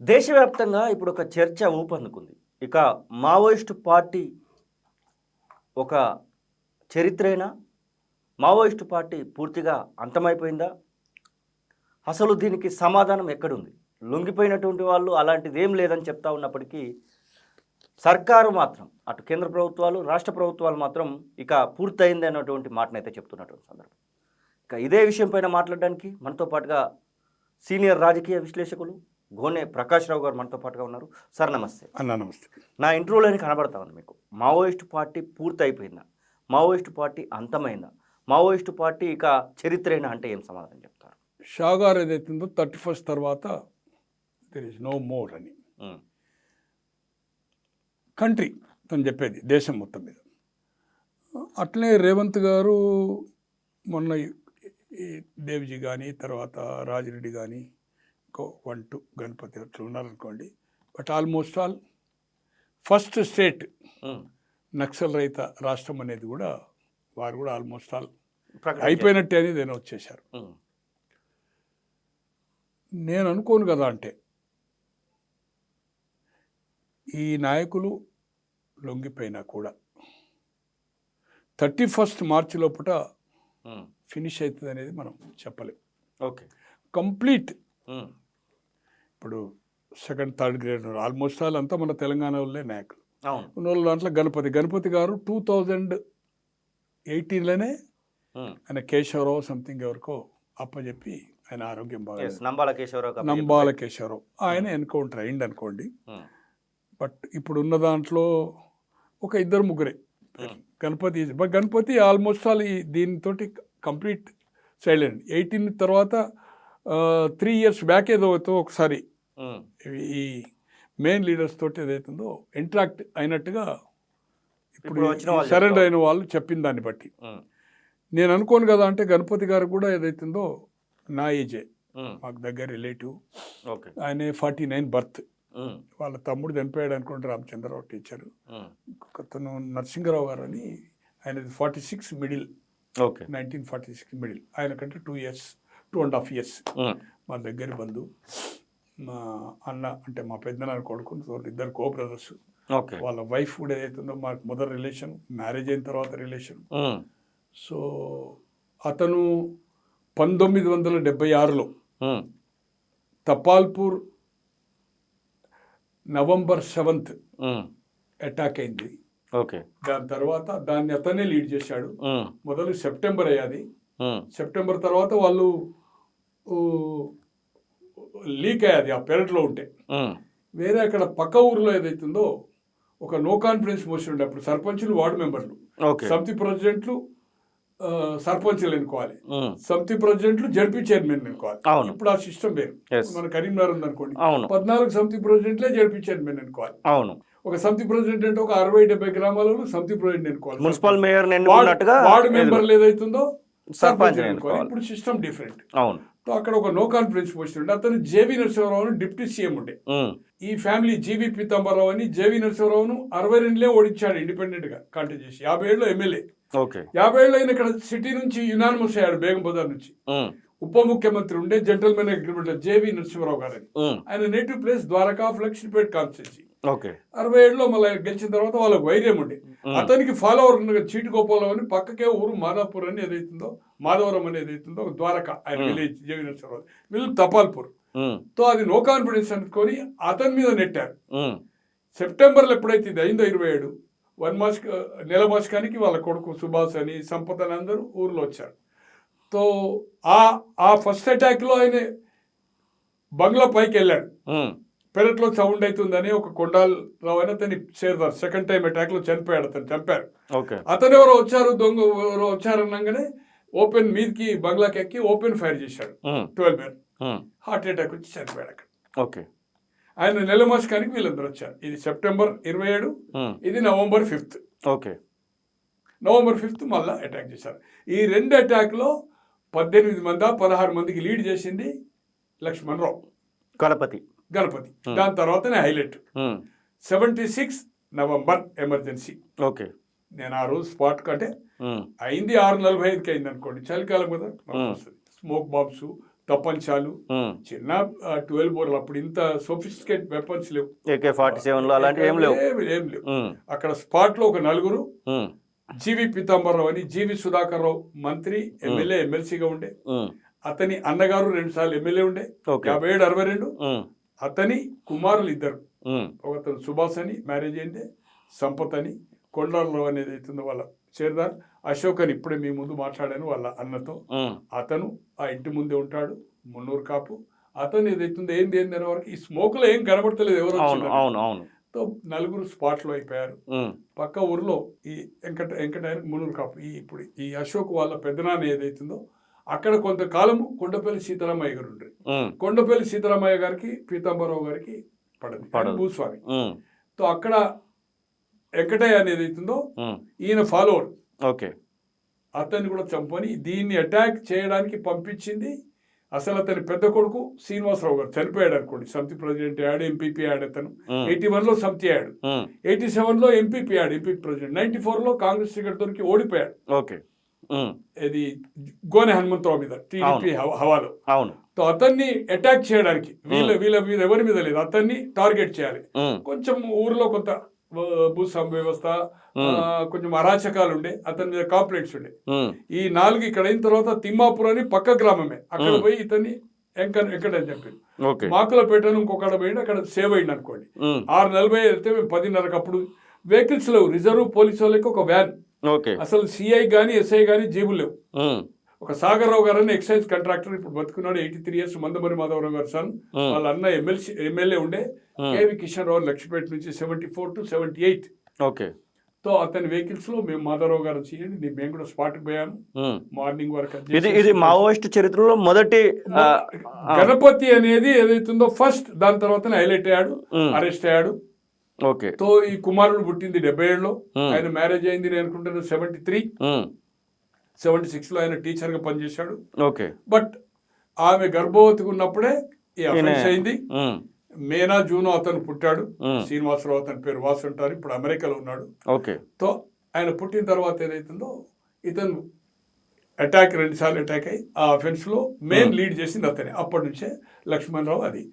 దేశవ్యాప్తంగా ఇప్పుడు ఒక చర్చ ఊపందుకుంది. ఇక మావోయిస్టు పార్టీ ఒక చరిత్రేనా? మావోయిస్టు పార్టీ పూర్తిగా అంతమైపోయిందా? అసలు దీనికి సమాధానం ఎక్కడుంది? లొంగిపోయినటువంటి వాళ్ళు అలాంటిదేం లేదని చెప్తా ఉన్నప్పటికీ, సర్కారు మాత్రం అటు కేంద్ర ప్రభుత్వాలు, రాష్ట్ర ప్రభుత్వాలు మాత్రం ఇక పూర్తయింది అన్నటువంటి మాటనైతే చెప్తున్నటువంటి సందర్భం. ఇక ఇదే విషయం పైన మాట్లాడడానికి మనతో పాటుగా సీనియర్ రాజకీయ విశ్లేషకులు గోనె ప్రకాష్ రావు గారు మనతో పాటుగా ఉన్నారు. సార్ నమస్తే. అన్న నమస్తే. నా ఇంట్రోలోనే కనబడతా ఉంది మీకు. మావోయిస్టు పార్టీ పూర్తయిపోయిందా? మావోయిస్టు పార్టీ అంతమైందా? మావోయిస్టు పార్టీ ఇక చరిత్రేనా అంటే ఏం సమాధానం చెప్తారు? షా గారు ఏదైతుందో 31st తర్వాత దెర్ ఇస్ నో మోర్ అని కంట్రీ తను చెప్పేది దేశం మొత్తం మీద. అట్లే రేవంత్ గారు మొన్న ఈ దేవ్జీ కానీ తర్వాత రాజిరెడ్డి కానీ ఇంకో 1-2 గణపతి అట్లా ఉన్నారనుకోండి. But almost all first state Naxal రహిత రాష్ట్రం అనేది కూడా వారు కూడా ఆల్మోస్ట్ ఆల్ అయిపోయినట్టే అనేది నేను వచ్చేశారు. నేను అనుకోను కదా, అంటే ఈ నాయకులు లొంగిపోయినా కూడా 31st మార్చి లోపల ఫినిష్ అవుతుంది అనేది మనం చెప్పలేం. ఓకే, కంప్లీట్ ఇప్పుడు 2nd, 3rd grade almost all అంతా మన తెలంగాణ వాళ్ళే నాయకులు ఉన్న వాళ్ళు. దాంట్లో గణపతి గారు 2018లోనే ఆయన కేశవరావు సంథింగ్ ఎవరికో అప్పచెప్పి ఆయన ఆరోగ్యం బాగా నంబాల కేశవరావు ఆయన ఎన్కౌంటర్ అయింది అనుకోండి. బట్ ఇప్పుడు ఉన్న దాంట్లో ఒక 2-3 గణపతి ఆల్మోస్ట్ ఆల్ దీనితో కంప్లీట్ సైలెంట్. 18 తర్వాత 3 years బ్యాక్ ఏదో ఒకసారి ఈ మెయిన్ లీడర్స్ తోటి ఏదైతుందో ఇంటరాక్ట్ అయినట్టుగా ఇప్పుడు సరెండర్ అయిన వాళ్ళు చెప్పిన దాన్ని బట్టి నేను అనుకోను కదా, అంటే గణపతి గారు కూడా ఏదైతుందో నా ఏజే, మాకు దగ్గర రిలేటివ్. ఆయన 49 బర్త్. వాళ్ళ తమ్ముడు చనిపోయాడు అనుకుంటే రామచంద్రరావు టీచరు. ఇంకొకతను నరసింహరావు గారు అని ఆయన 46 మిడిల్, 1946 మిడిల్. ఆయన కంటే 2.5 years మా దగ్గర బంధువు. మా అన్న అంటే మా పెద్దనాన్న కొడుకు, 2 కో బ్రదర్స్. వాళ్ళ వైఫ్ కూడా ఏదైతుందో మాకు మొదటి రిలేషన్, మ్యారేజ్ అయిన తర్వాత రిలేషన్. సో అతను 1976లో తపాల్పూర్ November 7th అటాక్ అయింది. దాని తర్వాత దాన్ని అతనే లీడ్ చేశాడు. మొదలు సెప్టెంబర్ అయ్యాది. సెప్టెంబర్ తర్వాత వాళ్ళు లీక్ అయ్యాది ఆ పెరట్లో ఉంటే. వేరే అక్కడ పక్క ఊర్లో ఏదైతుందో ఒక నో కాన్ఫిడెన్స్ మోషన్ ఉండే. అప్పుడు సర్పంచులు, వార్డు మెంబర్లు, సమితి ప్రెసిడెంట్లు సర్పంచ్లు ఎన్నుకోవాలి, సమితి ప్రెసిడెంట్లు జడ్పీ చైర్మన్ ఎన్నుకోవాలి. ఇప్పుడు ఆ సిస్టమ్ వేరు. మన కరీంనగర్ ఉందనుకోండి, 14 సమితి ప్రెసిడెంట్లే జడ్పీ చైర్మన్ ఎన్నుకోవాలి. ఒక సమితి ప్రెసిడెంట్ అంటే ఒక 60-70 గ్రామాలలో సమితి ప్రెసిడెంట్ ఎన్నుకోవాలి. మున్సిపల్ మేయర్, వార్డు మెంబర్లు ఏదైతుందో సర్పంచ్ ఎన్నుకోవాలి. ఇప్పుడు సిస్టమ్ డిఫరెంట్. అక్కడ ఒక నో కాన్ఫిడెన్స్ పోస్ట్ ఉండే. అతను జేవి నరసింహరావు డిప్యూటీ సీఎం ఉండే. ఈ ఫ్యామిలీ జీవి పీతాంబరరావు అని జేవి నరసింహరావును 62 ఓడించాడు ఇండిపెండెంట్ గా కాంటెస్ట్ చేసి. 57 ఎమ్మెల్యే. 57 ఆయన ఇక్కడ సిటీ నుంచి యునానిమస్ అయ్యాడు, బేగం బజార్ నుంచి. ఉప ముఖ్యమంత్రి ఉండే జెంటల్మెన్ అగ్రిమెంట్ జేవి నరసింహరావు గారు అని. ఆయన native place Dwaraka Lakshmipeta constituency. 67లో మళ్ళీ గెలిచిన తర్వాత వాళ్ళకి వైర్యం ఉండే. అతనికి ఫాలోవర్ చీటి గోపాలం అని పక్కకే ఊరు మాదాపూర్ అని ఏదైతుందో, మాధవరం అని ఏదైతుందో ద్వారకా ఆయన విలేజ్ జేవి నరసింహరావు వీళ్ళు తపాల్పూర్. తో అది నో కాన్ఫిడెన్స్ అనుకొని అతని మీద నెట్టారు. సెప్టెంబర్లో ఎప్పుడైతే ఇది అయిందో 27 నెల మాసకానికి వాళ్ళ కొడుకు సుభాష్ అని, సంపత్ అని అందరూ ఊర్లో వచ్చారు. తో ఆ ఫస్ట్ అటాక్లో ఆయన బంగ్లా పైకి వెళ్ళాడు. పెరట్లో సౌండ్ అవుతుందని ఒక కొండాలరావు అని అతని చేరుతారు. 2nd time అటాక్లో చనిపోయాడు. అతను చంపారు. అతను ఎవరో వచ్చారు, దొంగ ఎవరో వచ్చారనగానే ఓపెన్ మీదకి బంగ్లాకి ఎక్కి ఓపెన్ ఫైర్ చేశాడు. 12 men హార్ట్ అటాక్ వచ్చి చనిపోయాడు అక్కడ. ఆయన నెల మాసకానికి వీళ్ళందరూ వచ్చారు. ఇది సెప్టెంబర్ 27, ఇది November 5th. November 5th మళ్ళా అటాక్ చేశారు. ఈ 2 అటాక్లో 18 మంది 16 మందికి లీడ్ చేసింది లక్ష్మణరావు గణపతి. దాని తర్వాతనే హైలైట్ 76 November ఎమర్జెన్సీ. నేను ఆ రోజు స్పాట్ కంటే అయింది 6:45కి అయింది అనుకోండి. చలికాలం కదా, స్మోక్ బాంబ్స్, తప్పంచాలు, చిన్న 12 బోర్లు. అప్పుడు ఇంత సోఫిస్టికేట్ వెపన్స్ లేవు, AK-47 అలాంటివి ఏం లేవు. ఏం లేవు. అక్కడ స్పాట్ లో ఒక నలుగురు, జీవి పీతాంబరరావు అని, జీవి సుధాకర్ రావు మంత్రి, ఎమ్మెల్యే, ఎమ్మెల్సీగా ఉండే. అతని అన్నగారు 2 సార్లు ఎమ్మెల్యే ఉండే, 57-62. అతని కుమారులు 2, ఒకతను సుభాష్ అని మ్యారేజ్ అయిందే, సంపత్ అని, కొండలరావు అనేది అవుతుందో వాళ్ళ చేరదార్, అశోక్ అని ఇప్పుడే మీ ముందు మాట్లాడాను వాళ్ళ అన్నతో. అతను ఆ ఇంటి ముందే ఉంటాడు, మున్నూరు కాపు. అతను ఏదైతుందో ఏంది అనే వరకు ఈ స్మోక్ లో ఏం కనబడతలేదు ఎవరు. తో నలుగురు స్పాట్ లో అయిపోయారు. పక్క ఊర్లో ఈ వెంకట మున్నూరు కాపు, ఇప్పుడు ఈ అశోక్ వాళ్ళ పెద్దనాన్న ఏదైతుందో అక్కడ కొంతకాలము కొండపల్లి సీతారామయ్య గారు ఉండ్రి. కొండపల్లి సీతారామయ్య గారికి పీతాంబరరావు గారికి పడదు భూస్వామి. తో అక్కడ వెంకటయ్య అనేది అవుతుందో ఈయన ఫాలోవర్. అతన్ని కూడా చంపని దీన్ని అటాక్ చేయడానికి పంపించింది అసలు అతని పెద్ద కొడుకు శ్రీనివాసరావు గారు. చనిపోయాడు అనుకోండి, సమితి ప్రెసిడెంట్ అయ్యాడు, ఎంపీపీ అయ్యాడు. అతను 81లో సమితి అయ్యాడు, 87లో ఎంపీపీ అయ్యాడు, ఎంపీ ప్రెసిడెంట్. 94లో కాంగ్రెస్ టికెట్ దొరికి ఓడిపోయాడు. ఇది గోనె హనుమంతరావు మీద టీడీపీ హవాలో. తో అతన్ని అటాక్ చేయడానికి వీళ్ళ మీద ఎవరి మీద లేదు, అతన్ని టార్గెట్ చేయాలి. కొంచెం ఊర్లో కొంత భూస్వామ్య వ్యవస్థ, కొంచెం అరాచకాలు ఉండే, అతని మీద కాంప్లైంట్స్ ఉండే. ఈ 4 ఇక్కడ అయిన తర్వాత తిమ్మాపూర్ అని పక్క గ్రామమే, అక్కడ పోయి ఇతన్ని ఎక్కడని చెప్పింది. మాకులపేటను ఇంకొకడ పోయింది, అక్కడ సేవ్ అయింది అనుకోండి. 6:40 వెళ్తే మేము 10:30కి అప్పుడు వెహికల్స్ లేవు, రిజర్వ్ పోలీసు వాళ్ళకి ఒక వ్యాన్, అసలు సిఐ గానీ ఎస్ఐ గానీ జేబులు లేవు. ఒక సాగర్రావు గారు అని ఎక్సైజ్ కాంట్రాక్టర్, ఇప్పుడు బతుకున్నాడు, 83 years, మందమరి మాధవరావు గారు సన్. వాళ్ళ అన్న ఎమ్మెల్యే ఉండే, కేవి కిషన్ రావు లక్ష్మీపేట నుంచి 74 to 78. తో అతని వెహికల్స్ లో మేము మాధవరావు గారు చేయండి, మేము కూడా స్పాట్ పోయాము మార్నింగ్ వరకు. ఇది మావోయిస్ట్ చరిత్రలో మొదటి గణపతి అనేది ఏదైతుందో ఫస్ట్, దాని తర్వాత హైలైట్ అయ్యాడు, అరెస్ట్ అయ్యాడు. తో ఈ కుమారుడు పుట్టింది 77లో, ఆయన మ్యారేజ్ అయింది నేను అనుకుంటున్నా 73, 76లో ఆయన టీచర్ గా పనిచేశాడు. బట్ ఆమె గర్భవతిగా ఉన్నప్పుడే ఈ అఫెన్స్ అయింది. మేనా జూనో అతను పుట్టాడు, శ్రీనివాసరావు అతని పేరు, వాసు అంటారు, ఇప్పుడు అమెరికాలో ఉన్నాడు. తో ఆయన పుట్టిన తర్వాత ఏదైతుందో ఇతను అటాక్ 2 సార్లు అటాక్ అయ్యి ఆ అఫెన్స్ లో మెయిన్ లీడ్ చేసింది అతనే. అప్పటి నుంచే లక్ష్మణరావు అది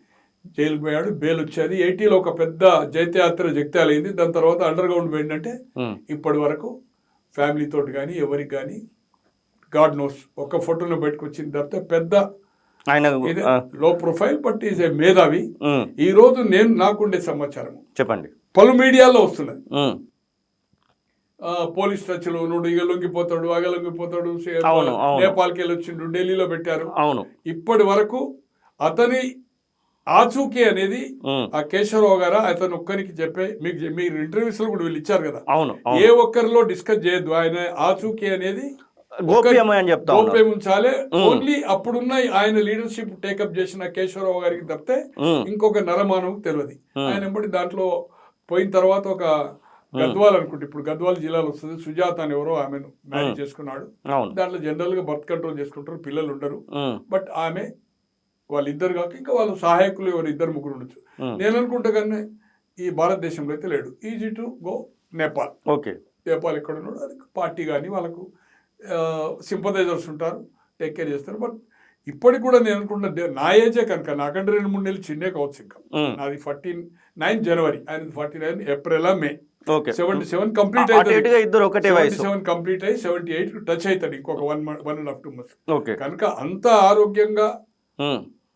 జైలుకు పోయాడు, బెయిల్ వచ్చేది. 80లో ఒక పెద్ద జైత్యాత్ర జగిత్యాల అయింది. దాని తర్వాత అండర్ గ్రౌండ్ పోయిందంటే ఇప్పటి వరకు ఫ్యామిలీ తోటి కానీ ఎవరికి కానీ గాడ్ నోస్, ఒక ఫోటోను బయటకు వచ్చిన తర్వాత పెద్ద లో ప్రొఫైల్, బట్ ఈజ్ ఏ మేధావి. ఈ రోజు నాకుండే సమాచారం చెప్పండి, పలు మీడియాలో వస్తున్నది. పోలీస్ టచ్లో ఉన్నాడు, ఇక లొంగిపోతాడు, అగ లొంగిపోతాడు, నేపాల్కి వెళ్ళి వచ్చిండు, ఢిల్లీలో పెట్టారు. ఇప్పటి వరకు అతని ఆచూకీ అనేది ఆ కేశవరావు గారు అతను ఒక్కరికి చెప్పే, మీరు ఇంటర్వ్యూస్ లో కూడా వీళ్ళు ఇచ్చారు కదా, ఏ ఒక్కరిలో డిస్కస్ చేయొద్దు, ఆయన ఆచూకీ అనేది గోప్యం ఉంచాలి. ఓన్లీ అప్పుడున్న ఆయన లీడర్షిప్ టేకప్ చేసిన కేశవరావు గారికి తప్పితే ఇంకొక నరమానవు తెలియదు. ఆయన ఎంబడి దాంట్లో పోయిన తర్వాత ఒక గద్వాల్ అనుకుంటే, ఇప్పుడు గద్వాల్ జిల్లాలో వస్తుంది, సుజాత అని ఎవరో ఆమెను మ్యారేజ్ చేసుకున్నాడు. దాంట్లో జనరల్ గా బర్త్ కంట్రోల్ చేసుకుంటారు, పిల్లలు ఉండరు. బట్ ఆమె వాళ్ళిద్దరు కాక ఇంకా వాళ్ళ సహాయకులు ఎవరు 2-3 ఉండొచ్చు. నేను అనుకుంటా కానీ ఈ భారతదేశంలో అయితే లేడు. Easy to go Nepal. Nepal ఎక్కడ ఉన్నాడు, అది పార్టీ కానీ వాళ్ళకు సింపథైజర్స్ ఉంటారు, టేక్ కేర్ చేస్తారు. బట్ ఇప్పటికి కూడా నేను అనుకుంటున్నా, నా ఏజే కనుక, నాకంటే 2-3 నెలలు చిన్నే కావచ్చు. ఇంకా నాది 9 జనవరి, ఆయన 49 ఏప్రిల్ మే. 77 కంప్లీట్ అవుతుంది, 77 కంప్లీట్ అయ్యి 78 టచ్ అవుతాడు, ఇంకొక 1.5-2 months. కనుక అంత ఆరోగ్యంగా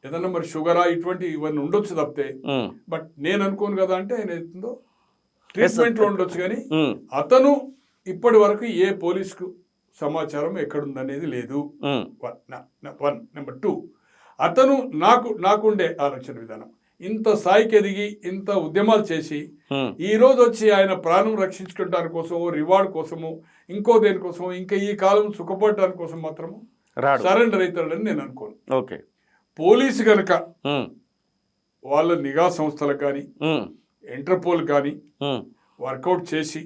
ఏదన్నా మరి షుగరా ఇటువంటి ఇవన్నీ ఉండొచ్చు తప్పితే, బట్ నేను అనుకోను కదా. అంటే ఆయన అవుతుందో ట్రీట్మెంట్ లో ఉండొచ్చు, కానీ అతను ఇప్పటి వరకు ఏ పోలీసుకు సమాచారం ఎక్కడుందనేది లేదు. 1 నెంబర్ 2, అతను నాకుండే ఆలోచన విధానం, ఇంత స్థాయికి ఎదిగి ఇంత ఉద్యమాలు చేసి ఈ రోజు వచ్చి ఆయన ప్రాణం రక్షించుకోవడానికి కోసము, రివార్డ్ కోసము, ఇంకో దేనికోసము, ఇంకా ఈ కాలం సుఖపడడానికి కోసం మాత్రము సరెండర్ అవుతాడని నేను అనుకోను. పోలీసు కనుక వాళ్ళ నిఘా సంస్థలకు కానీ ఇంటర్పోల్ కానీ వర్కౌట్ చేసి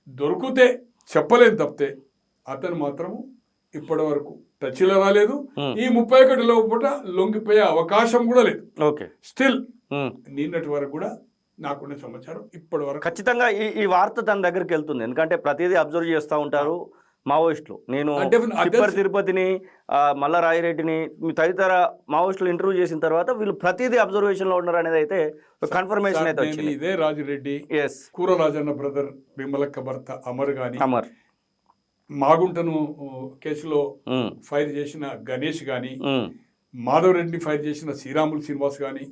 దొరికితే చెప్పలేదు తప్పితే, అతను మాత్రము ఇప్పటి వరకు టచ్లో రాలేదు. ఈ 31 లోపల లొంగిపోయే అవకాశం కూడా లేదు. స్టిల్ నిన్నటి వరకు కూడా నాకున్న సమాచారం ఇప్పటి వరకు ఖచ్చితంగా ఈ వార్త తన దగ్గరికి వెళ్తుంది. ఎందుకంటే ప్రతిదీ అబ్జర్వ్ చేస్తూ ఉంటారు, మావోయిస్టులు నేను definitely. తిప్పర్ తిరుపతిని మల్లా రాయిరెడ్డిని తదితర మావోయిస్టులు ఇంటర్వ్యూ చేసిన తర్వాత వీళ్ళు ప్రతిదీ అబ్జర్వేషన్ లో ఉన్నారు అనేది అయితే కన్ఫర్మేషన్ అయితే వచ్చింది. ఇదే రాజిరెడ్డి, ఎస్ కూర రాజన్న బ్రదర్ విమలక్క భర్త అమర్ గాని, అమర్ మాగుంటను కేసులో ఫైర్ చేసిన గణేష్ గాని, మాధవ్ రెడ్డిని ఫైర్ చేసిన శ్రీరాములు శ్రీనివాస్ గాని,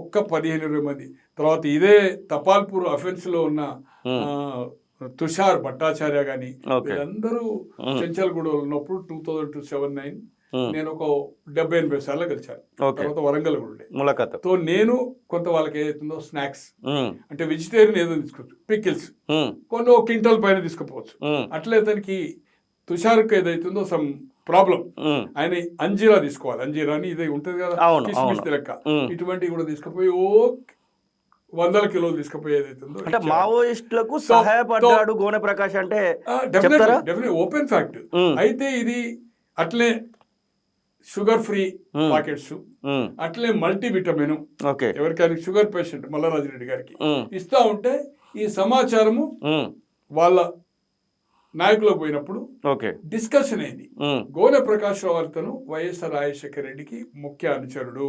ఒక్క 15-20 మంది. తర్వాత ఇదే తపాల్పూర్ అఫెన్స్ లో ఉన్న తుషార్ భట్టాచార్య గాని, వీళ్ళందరూ చెంచల్గూడలో ఉన్నప్పుడు 2002-09 నేను ఒక 70-80 సార్లు గెలిచాను. తర్వాత వరంగల్ కూడా ఉండే. తో నేను కొంత వాళ్ళకి ఏదైతుందో స్నాక్స్ అంటే వెజిటేరియన్ ఏదో తీసుకోవచ్చు, పికిల్స్ కొన్ని 1 క్వింటల్ పైన తీసుకుపోవచ్చు. అట్లే అతనికి తుషార్కి ఏదైతుందో సమ్ ప్రాబ్లం, ఆయన అంజీరా తీసుకోవాలి. అంజీరా అని ఇది ఉంటది కదా, కిస్మిస్ లెక్క, ఇటువంటివి కూడా తీసుకుపోయి 100 కిలోలు తీసుకుపోయేది. అంటే మావోయిస్టులకు సహాయపడ్డాడు గోనె ప్రకాష్ అంటే ఓపెన్ ఫ్యాక్ట్. అయితే ఇది అట్లే షుగర్ ఫ్రీ పాకెట్స్, అట్లే మల్టీ విటమిన్ ఎవరికైనా షుగర్ పేషెంట్ మల్లారాజిరెడ్డి గారికి ఇస్తా ఉంటే ఈ సమాచారము వాళ్ళ నాయకులకు పోయినప్పుడు డిస్కషన్ అయింది. గోనె ప్రకాష్ రావు అతను వైఎస్ఆర్ రాజశేఖర రెడ్డికి ముఖ్య అనుచరుడు,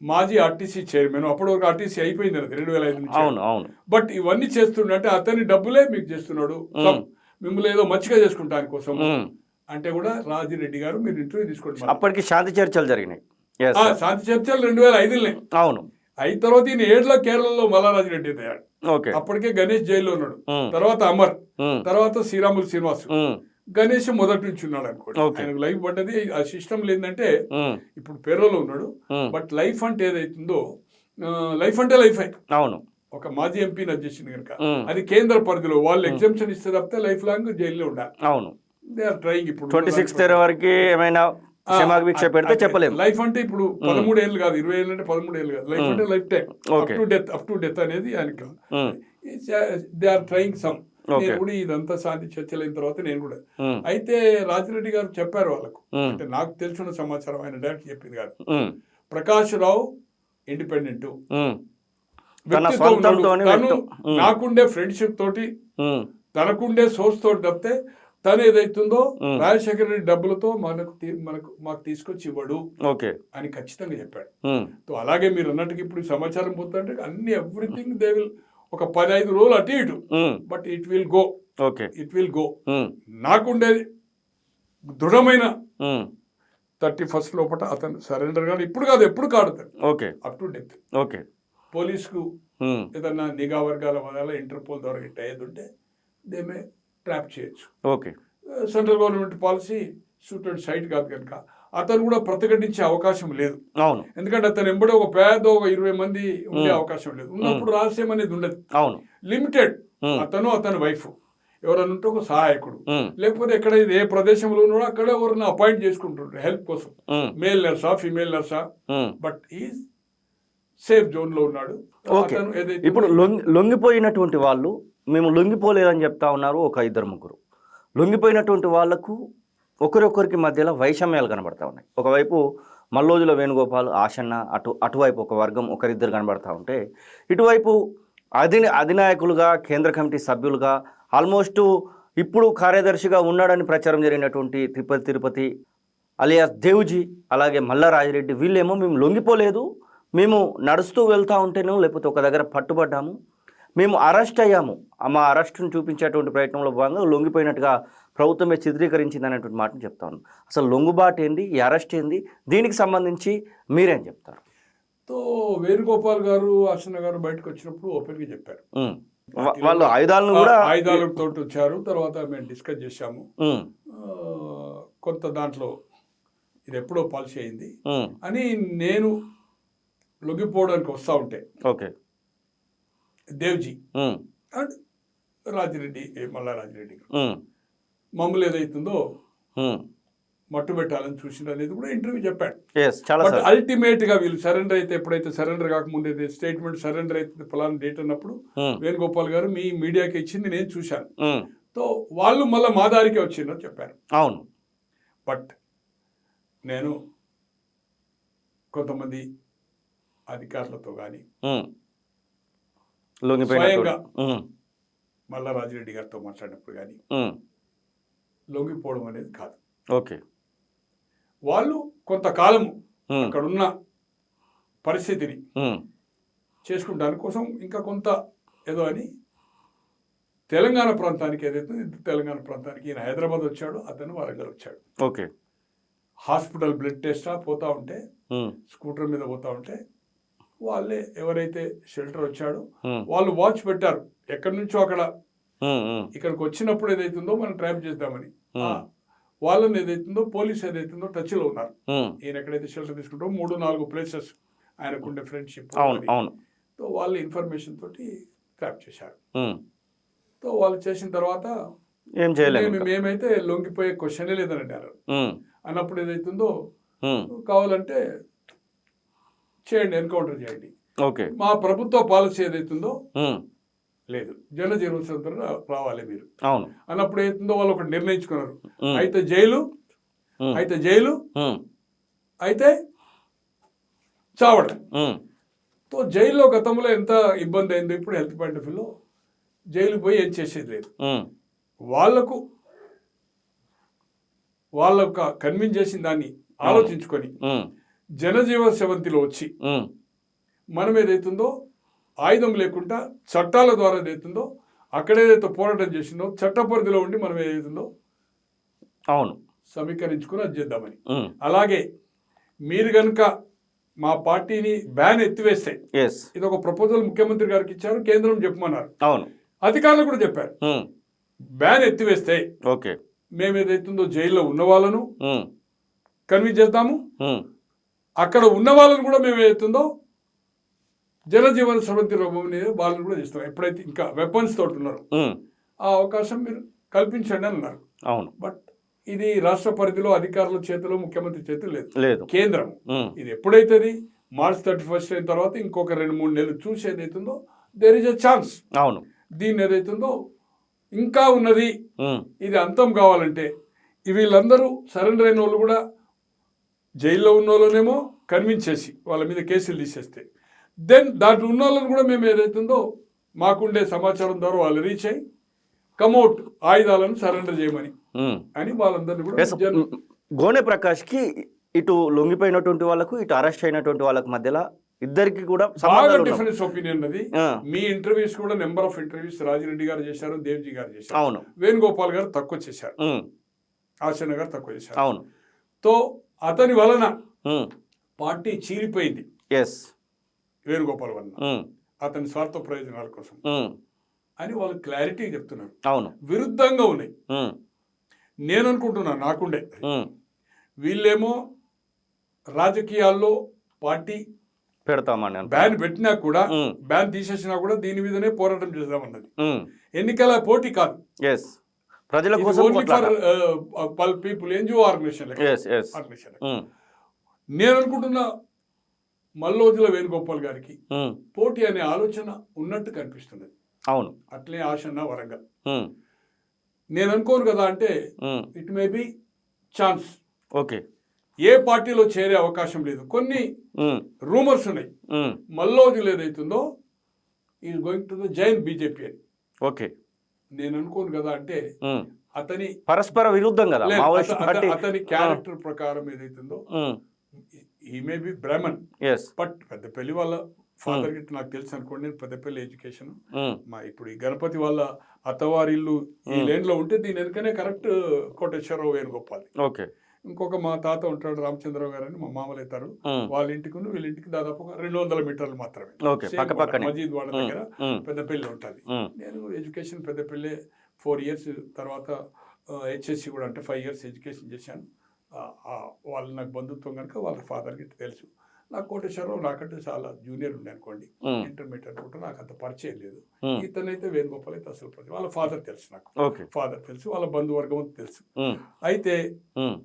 మాజీ ఆర్టీసీ చైర్మన్. అప్పటి వరకు ఆర్టీసీ అయిపోయింది 2005 నుంచి. బట్ ఇవన్నీ చేస్తుండే అతని డబ్బులే మీకు చేస్తున్నాడు, మిమ్మల్ని ఏదో మంచిగా చేసుకుంటాని కోసం అంటే కూడా రాజిరెడ్డి గారు మీరు ఇంటర్వ్యూ తీసుకోండి. అప్పటికి శాంతి చర్చలు జరిగినాయి. శాంతి చర్చలు 2005 అవును. అయిన తర్వాత ఈయన 7లో కేరళలో మల్లారాజిరెడ్డి అయ్యాడు. అప్పటికే గణేష్ జైల్లో ఉన్నాడు. తర్వాత అమర్, తర్వాత శ్రీరాములు శ్రీనివాస్. గణేష్ మొదటి నుంచి ఉన్నాడు అనుకోండి. ఆయనకు లైఫ్ పడ్డది. ఆ సిస్టమ్ ఏంటంటే ఇప్పుడు పేరోలో ఉన్నాడు, బట్ లైఫ్ అంటే ఏదైతుందో లైఫ్ అంటే లైఫ్. అవును. ఒక మాజీ ఎంపీ నచ్చేసింది కనుక అది కేంద్ర పరిధిలో వాళ్ళు ఎగ్జామ్షన్ ఇస్తే తప్పితే లైఫ్ లాంగ్ జైల్లో ఉండాలి. అవును. They are trying. ఇప్పుడు 26th వరకు ఏమైనా పెడితే చెప్పలేము. లైఫ్ అంటే ఇప్పుడు 13 ఏళ్ళు కాదు, 20 ఏళ్ళు అంటే 13 ఏళ్ళు కాదు. లైఫ్ అంటే life time, up to death అనేది ఆయనకి. They are trying some. నేను కూడా ఇదంతా శాంతి చర్చలైన తర్వాత నేను కూడా అయితే రాజిరెడ్డి గారు చెప్పారు వాళ్ళకు, అంటే నాకు తెలిసిన సమాచారం, ఆయన డైరెక్ట్ చెప్పింది కాదు. ప్రకాష్ రావు ఇండిపెండెంట్, నాకుండే ఫ్రెండ్షిప్ తోటి తనకుండే సోర్స్ తోటి తప్పితే తను ఏదైతుందో రాజశేఖర రెడ్డి డబ్బులతో మాకు తీసుకొచ్చి ఇవ్వడు అని ఖచ్చితంగా చెప్పాడు. అలాగే మీరు అన్నట్టుగా ఇప్పుడు సమాచారం పోతుంటే అన్ని ఎవ్రీథింగ్ దే విల్ ఒక 15 రోజులు అటు ఇటు, బట్ ఇట్ విల్ గో. నాకుండేది దృఢమైన 31st లోపల అతను సరెండర్ కాదు, ఇప్పుడు కాదు ఎప్పుడు కాడుతాడు, అప్ టు డెత్. పోలీసుకు ఏదన్నా నిఘా వర్గాల వల్ల ఇంటర్పోల్ ద్వారా గిట్ట అయ్యేది ఉంటే దేమే ట్రాప్ చేయొచ్చు. Central government policy shoot and sight కాదు కనుక అతను కూడా ప్రతిఘటించే అవకాశం లేదు. ఎందుకంటే అతను ఎంబడి ఒక పేద 20 మంది ఉండే అవకాశం లేదు. ఉన్నప్పుడు రహస్యం అనేది ఉండదు, లిమిటెడ్. అతని వైఫ్ ఎవరైనా ఉంటే ఒక సహాయకుడు, లేకపోతే ఎక్కడ ఏ ప్రదేశంలో ఉన్నాడో అక్కడ ఎవరైనా అపాయింట్ చేసుకుంటుంటారు హెల్ప్ కోసం, male Narsa female Narsa, but ఈ సేఫ్ జోన్ లో ఉన్నాడు. ఇప్పుడు లొంగిపోయినటువంటి వాళ్ళు మేము లొంగిపోలేదని చెప్తా ఉన్నారు ఒక 2-3. లొంగిపోయినటువంటి వాళ్లకు ఒకరొకరికి మధ్యలో వైషమ్యాలు కనబడతా ఉన్నాయి. ఒకవైపు మల్లోజుల వేణుగోపాల్, ఆశన్న, అటువైపు ఒక వర్గం ఒకరిద్దరు కనబడతా ఉంటే, ఇటువైపు అధినాయకులుగా కేంద్ర కమిటీ సభ్యులుగా ఆల్మోస్ట్ ఇప్పుడు కార్యదర్శిగా ఉన్నాడని ప్రచారం జరిగినటువంటి తిరుపతి అలియాస్ దేవుజీ, అలాగే మల్లా రాజిరెడ్డి, వీళ్ళేమో మేము లొంగిపోలేదు, మేము నడుస్తూ వెళ్తూ ఉంటేనో లేకపోతే ఒక దగ్గర పట్టుబడ్డాము, మేము అరెస్ట్ అయ్యాము, మా అరెస్టును చూపించేటువంటి ప్రయత్నంలో భాగంగా లొంగిపోయినట్టుగా ప్రభుత్వమే చిత్రీకరించింది అనేటువంటి మాటను చెప్తా ఉన్నాను. అసలు లొంగుబాటు ఏంది, ఈ అరెస్ట్ ఏంది, దీనికి సంబంధించి మీరేం చెప్తారు? వేణుగోపాల్ గారు, అర్చన గారు బయటకు వచ్చినప్పుడు ఓపెన్గా చెప్పారు, వాళ్ళు ఆయుధాలతో వచ్చారు. తర్వాత మేము డిస్కస్ చేశాము, కొంత దాంట్లో ఇది ఎప్పుడో పాలసీ అయింది అని. నేను లొంగిపోవడానికి వస్తూ ఉంటే దేవ్జీ అండ్ రాజిరెడ్డి, మల్లా రాజిరెడ్డి మమ్మల్ని ఏదైతుందో మట్టు పెట్టాలని చూసింది అనేది కూడా ఇంటర్వ్యూ చెప్పాడు. బట్ అల్టిమేట్ గా వీళ్ళు సరెండర్ అయితే, ఎప్పుడైతే సరెండర్ కాకముందు స్టేట్మెంట్ సరెండర్ అయితే ఫలానా డేట్ అన్నప్పుడు వేణుగోపాల్ గారు మీ మీడియాకి ఇచ్చింది నేను చూశాను, తో వాళ్ళు మళ్ళీ మా దారికే వచ్చిందని చెప్పారు. అవును. బట్ నేను కొంతమంది అధికారులతో కానీ స్వయంగా మల్లా రాజిరెడ్డి గారితో మాట్లాడినప్పుడు కానీ లొంగిపోవడం అనేది కాదు. ఓకే. వాళ్ళు కొంతకాలము ఉమ్, అక్కడున్న పరిస్థితిని ఉమ్, చేసుకుంటానికి కోసం ఇంకా కొంత ఏదో అని తెలంగాణ ప్రాంతానికి ఏదైతే తెలంగాణ ప్రాంతానికి ఈయన హైదరాబాద్ వచ్చాడు, అతను వరంగల్ వచ్చాడు. ఓకే. హాస్పిటల్ బ్లడ్ టెస్టా పోతా ఉంటే ఉమ్, స్కూటర్ మీద పోతా ఉంటే వాళ్ళే ఎవరైతే షెల్టర్ వచ్చాడో ఉమ్, వాళ్ళు వాచ్ పెట్టారు. ఎక్కడి నుంచో అక్కడ ఉమ్, ఉమ్, ఇక్కడికి వచ్చినప్పుడు ఏదైతుందో మనం ట్రాప్ చేద్దామని Hmm. వాళ్ళని ఏదైతుందో పోలీస్ ఏదైతుందో టచ్లో ఉన్నారు. ఉమ్, ఈయన ఎక్కడైతే షెల్టర్ తీసుకుంటో 3-4 ప్లేసెస్ ఆయనకుండే ఫ్రెండ్షిప్ అవును అవును. తో వాళ్ళ ఇన్ఫర్మేషన్ తోటి ట్రాప్ చేశారు. ఉమ్, తో వాళ్ళు చేసిన తర్వాత ఏం చేయలేము. మేమైతే లొంగిపోయే క్వశ్చనే లేదని అన్నారు. ఉమ్, అన్నప్పుడు ఏదైతుందో ఉమ్, కావాలంటే చేయండి, ఎన్కౌంటర్ చేయండి. ఓకే. మా ప్రభుత్వ పాలసీ ఏదైతుందో ఉమ్, లేదు, జనజీవన స్వతంత్రం రావాలి మీరు అవును. అన్నప్పుడు ఏదైతుందో వాళ్ళు ఒకటి నిర్ణయించుకున్నారు. ఉమ్, అయితే జైలు, ఉమ్, అయితే జైలు, ఉమ్, అయితే చావడం. ఉమ్, తో జైల్లో గతంలో ఎంత ఇబ్బంది అయిందో ఇప్పుడు హెల్త్ పాయింట్ ఆఫ్ వ్యూలో జైలుకు పోయి ఏం చేసేది లేదు. ఉమ్, వాళ్ళకు వాళ్ళకు కన్విన్స్ చేసిన దాన్ని ఆలోచించుకొని ఉమ్, జనజీవన సెవంతిలో వచ్చి ఉమ్, మనం ఏదైతుందో ఆయుధం లేకుండా చట్టాల ద్వారా ఏదైతుందో అక్కడేదైతే పోరాటం చేసిందో చట్ట పరిధిలో ఉండి మనం ఏదైతుందో అవును. సమీకరించుకుని అది చేద్దామని. ఉమ్, అలాగే మీరు కనుక మా పార్టీని బ్యాన్ ఎత్తివేస్తే, ఎస్, ఇది ఒక ప్రపోజల్ ముఖ్యమంత్రి గారికి ఇచ్చారు, కేంద్రం చెప్పమన్నారు, అవును. అధికారులు కూడా చెప్పారు. ఉమ్, బ్యాన్ ఎత్తివేస్తే ఓకే. మేము ఏదైతుందో జైల్లో ఉన్న వాళ్ళను ఉమ్, కన్విన్స్ చేద్దాము, ఉమ్, అక్కడ ఉన్న వాళ్ళని కూడా మేము ఏదైతుందో జనజీవన సమితి రూపం వాళ్ళని కూడా చేస్తాం. ఎప్పుడైతే ఇంకా వెపన్స్ తోటి ఉన్నారు ఉమ్, ఆ అవకాశం మీరు కల్పించండి అని అన్నారు. అవును. బట్ ఇది రాష్ట్ర పరిధిలో అధికారుల చేతిలో, ముఖ్యమంత్రి చేతిలో లేదు, లేదు. కేంద్రం. ఉమ్, ఇది ఎప్పుడైతుంది March 31 అయిన తర్వాత ఇంకొక 2-3 నెలలు చూసి ఏదైతుందో దేర్ ఇస్ ఎ ఛాన్స్. అవును. దీన్ని ఏదైతుందో ఇంకా ఉన్నది, ఉమ్, ఇది అంతం కావాలంటే వీళ్ళందరూ సరెండర్ అయిన వాళ్ళు కూడా జైల్లో ఉన్న వాళ్ళనేమో కన్విన్స్ చేసి వాళ్ళ మీద కేసులు తీసేస్తే, దెన్ దాంట్లో ఉన్న వాళ్ళని కూడా మేము ఏదైతుందో మాకుండే సమాచారం ద్వారా వాళ్ళు రీచ్ అయ్యి కమౌట్ ఆయుధాలను సరెండర్ చేయమని ఉమ్. అని వాళ్ళందరినీ కూడా ఎస్, గోనె ప్రకాష్కి ఇటు లొంగిపోయినటువంటి వాళ్ళకు ఇటు అరెస్ట్ అయినటువంటి వాళ్ళకి మధ్యలో ఇద్దరికి కూడా బాగా సంబంధాలు ఉన్నాయి. డిఫరెన్స్ ఒపీనియన్ అది. ఆ, మీ ఇంటర్వ్యూస్ కూడా నెంబర్ ఆఫ్ ఇంటర్వ్యూస్ రాజిరెడ్డి గారు చేశారు, దేవ్జీ గారు చేశారు, అవును. వేణుగోపాల్ గారు తక్కువ చేశారు, ఉమ్, ఆశన్న గారు తక్కువ చేశారు. అవును. తో అతని వలన ఉమ్, పార్టీ చీలిపోయింది, ఎస్, వేణుగోపాల్ వలన, ఉమ్, అతని స్వార్థ ప్రయోజనాల కోసం ఉమ్, అని వాళ్ళు క్లారిటీ చెప్తున్నారు. అవును. విరుద్ధంగా ఉన్నాయి. ఉమ్, నేను అనుకుంటున్నా నాకుండే ఉమ్, వీళ్ళేమో రాజకీయాల్లో పార్టీ పెడతామని బ్యాన్ పెట్టినా కూడా, ఉమ్, బ్యాన్ తీసేసినా కూడా దీని మీదనే పోరాటం చేద్దామన్నది. ఉమ్, ఎన్నికల పోటీ కాదు, ఎస్, ప్రజల ఇది కోసం ఓన్లీ కొట్లాట. For people, NGO organization. Yes, yes, um, నేను అనుకుంటున్నా మల్లోజుల వేణుగోపాల్ గారికి ఉమ్, పోటీ అనే ఆలోచన ఉన్నట్టు కనిపిస్తున్నది. అవును. అట్లే ఆశన్న వరంగల్. ఉమ్, నేను అనుకోను కదా అంటే um, it may be chance. Okay. ఏ పార్టీలో చేరే అవకాశం లేదు. కొన్ని ఉమ్, రూమర్స్ ఉన్నాయి, ఉమ్, మల్లోజులు ఏదైతుందో is going to the Jain BJP అని. ఓకే. నేను అనుకోను కదా అంటే ఉమ్, అతని పరస్పర విరుద్ధం కదా లేదు, మావోయిస్ట్ పార్టీ. అతని క్యారెక్టర్ ప్రకారం ఏదైతుందో ఉమ్, ఈ may be Brahmin, yes, but Peddapalli వాళ్ళ ఫాదర్ గిట్ట నాకు తెలుసు అనుకోండి. నేను పెద్దపల్లి ఎడ్యుకేషన్, ఉమ్, మా ఇప్పుడు ఈ గణపతి వాళ్ళ అత్తవారి ఇల్లు ఈ లైన్లో ఉంటే దీని వెనుకనే కరెక్ట్ కోటేశ్వరరావు వేణుగోపాల్. ఓకే. ఇంకొక మా తాత ఉంటాడు రామచంద్రరావు గారు అని, మా మామలు అవుతారు. ఉమ్, వాళ్ళ ఇంటికి వీళ్ళ ఇంటికి దాదాపు 200 మీటర్లు మాత్రమే. ఓకే, పక్క పక్కనే. మజీద్ వాడ దగ్గర ఉమ్, పెద్దపల్లి ఉంటుంది. ఉమ్, నేను ఎడ్యుకేషన్ పెద్దపల్లి 4 years, తర్వాత హెచ్ఎస్సి కూడా అంటే 5 years ఎడ్యుకేషన్ చేశాను. వాళ్ళు నాకు బంధుత్వం కనుక వాళ్ళ ఫాదర్కి తెలుసు. నాకు కోటేశ్వరరావు నాకంటే చాలా జూనియర్ ఉండే అనుకోండి, ఉమ్, ఇంటర్మీడియట్ కూడా నాకు అంత పరిచయం లేదు. ఉమ్, ఇతనైతే వేణుగోపాల్ అయితే అసలు పరిచయం. వాళ్ళ ఫాదర్ తెలుసు నాకు, ఓకే. ఫాదర్ తెలుసు, వాళ్ళ బంధువర్గం తెలుసు. ఉమ్, అయితే ఉమ్,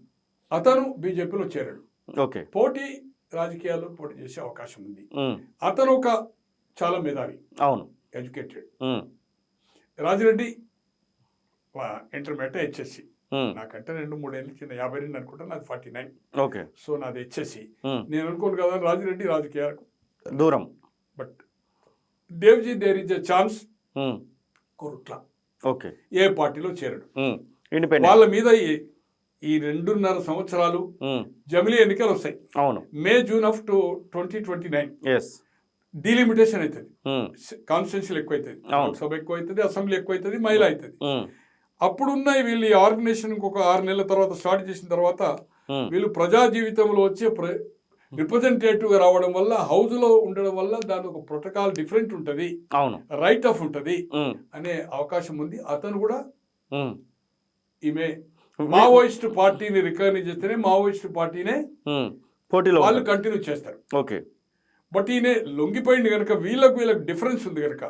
అతను బీజేపీలో చేరాడు. ఓకే. పోటీ రాజకీయాల్లో పోటీ చేసే అవకాశం ఉంది. ఉమ్, అతను ఒక చాలా మేధావి, అవును. Educated. Um, Rajireddy intermediate HSC, um, నాకంటే 2-3 ఏళ్ళు చిన్న, 52 అనుకుంటా, నాది 49. ఓకే. సో నాది హెచ్ఎస్సి. ఉమ్, నేను అనుకోను కదా రాజిరెడ్డి రాజకీయాలకు, దూరం. But Devji there is a chance. Um, Korutla okay. ఏ పార్టీలో చేరడు. ఉమ్, ఇండిపెండెంట్ వాళ్ళ మీద ఈ 2.5 సంవత్సరాలు జమిలీ ఎన్నికలు వస్తాయి. అవును. May June of 2029 yes delimitation అవుతుంది. కాన్స్టిట్యూన్సీలు ఎక్కువ అవుతుంది, లోక్సభ ఎక్కువ అవుతుంది, అసెంబ్లీ ఎక్కువ అవుతుంది, మహిళ అవుతుంది. అప్పుడున్న వీళ్ళు ఈ ఆర్గనైజేషన్ ఇంకొక 6 నెలల తర్వాత స్టార్ట్ చేసిన తర్వాత వీళ్ళు ప్రజా జీవితంలో వచ్చే రిప్రజెంటేటివ్ గా రావడం వల్ల, హౌస్ లో ఉండడం వల్ల దాని ఒక ప్రోటోకాల్ డిఫరెంట్ ఉంటుంది, అవును, రైట్ ఆఫ్ ఉంటుంది అనే అవకాశం ఉంది. అతను కూడా ఈమె మావోయిస్ట్ పార్టీని రికగ్నైజ్ చేస్తేనే మావోయిస్ట్ పార్టీనే పోటీలో వాళ్ళు కంటిన్యూ చేస్తారు. ఓకే, బట్ ఈయన లొంగిపోయింది కనుక వీళ్ళకి డిఫరెన్స్ ఉంది కనుక.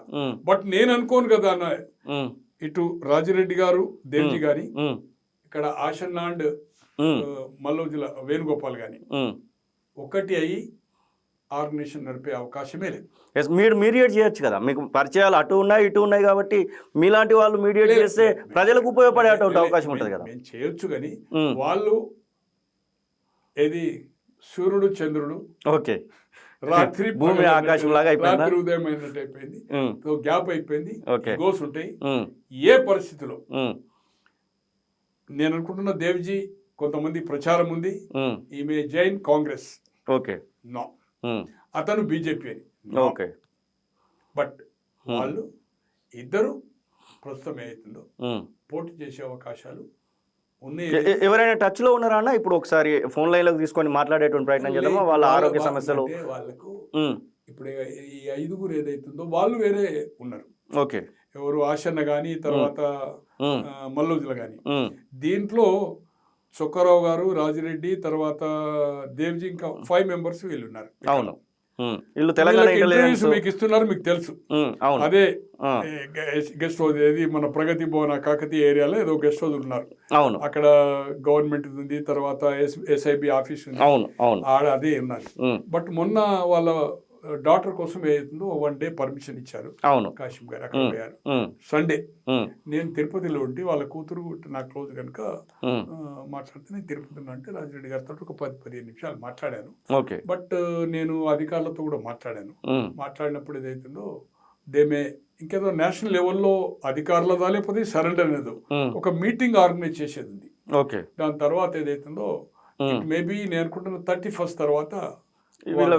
బట్ నేను అనుకోను కదా అన్న, ఇటు రాజిరెడ్డి గారు, దేవ్జీ గారి, ఇక్కడ ఆషన్న అండ్ మల్లోజుల వేణుగోపాల్ గాని ఒకటి అయ్యి ఆర్గనైజేషన్ నడిపే అవకాశమే లేదు. మీరు మీడియేట్ చేయొచ్చు కదా, మీకు పరిచయాలు అటు ఉన్నాయి ఇటు ఉన్నాయి కాబట్టి మీలాంటి వాళ్ళు మీడియేట్ చేస్తే ప్రజలకు ఉపయోగపడే అవకాశం ఉంటుంది కదా. మేము చేయొచ్చు కానీ వాళ్ళు ఏది సూర్యుడు చంద్రుడు, ఓకే, రాత్రి భూమి ఆకాశం లాగా రాత్రి ఉదయం అయినట్టు అయిపోయింది, గ్యాప్ అయిపోయింది, గోస్ ఉంటాయి. ఏ పరిస్థితిలో నేను అనుకుంటున్న దేవ్జీ కొంతమంది ప్రచారం ఉంది, ఈమె జైన్ కాంగ్రెస్, ఓకే, నో అతను బీజేపీ అని, ఓకే. బట్ వాళ్ళు ఇద్దరు ప్రస్తుతం ఏదైతుందో పోటీ చేసే అవకాశాలు ఉన్నాయి. ఎవరైనా టచ్ లో ఉన్నారా అన్న? ఇప్పుడు ఒకసారి ఫోన్ లైన్ లోకి తీసుకొని మాట్లాడేటువంటి ప్రయత్నం చేద్దామా? వాళ్ళ ఆరోగ్య సమస్యలు వాళ్ళకు ఇప్పుడు ఈ 5గురు ఏదైతుందో వాళ్ళు వేరే ఉన్నారు. ఓకే, ఎవరు ఆషన్న గాని, తర్వాత మల్లోజుల గాని. దీంట్లో చొక్కారావు గారు, రాజిరెడ్డి, తర్వాత దేవ్జీ, ఇంకా 5 మెంబర్స్ వీళ్ళు ఉన్నారు. అవును, వీళ్ళు తెలంగాణ ఇంటర్వ్యూస్ మీకు ఇస్తున్నారు, మీకు తెలుసు. అదే గెస్ట్ హౌస్ ఏది మన ప్రగతి భవన కాకతీయ ఏరియాలో ఏదో గెస్ట్ హౌస్ ఉన్నారు. అవును, అక్కడ గవర్నమెంట్ ఉంది, తర్వాత ఎస్ఐబి ఆఫీస్ ఉంది, ఆడ అదే ఉన్నారు. బట్ మొన్న వాళ్ళ డాక్టర్ కోసం ఏదైతుందో 1 డే పర్మిషన్ ఇచ్చారు. అవును, కాశీం గారు అక్కడ పోయారు సండే. నేను తిరుపతిలో ఉండి వాళ్ళ కూతురు నా క్లోజ్ కనుక మాట్లాడితే, నేను తిరుపతిలో అంటే రాజిరెడ్డి గారితో ఒక 10-15 నిమిషాలు మాట్లాడాను. బట్ నేను అధికారులతో కూడా మాట్లాడాను. మాట్లాడినప్పుడు ఏదైతుందో దేమే ఇంకేదో నేషనల్ లెవెల్లో అధికారులదా లేకపోతే సరెండర్ అనేది ఒక మీటింగ్ ఆర్గనైజ్ చేసేది ఉంది. దాని తర్వాత ఏదైతుందో మేబీ నేను అనుకుంటున్న 31st తర్వాత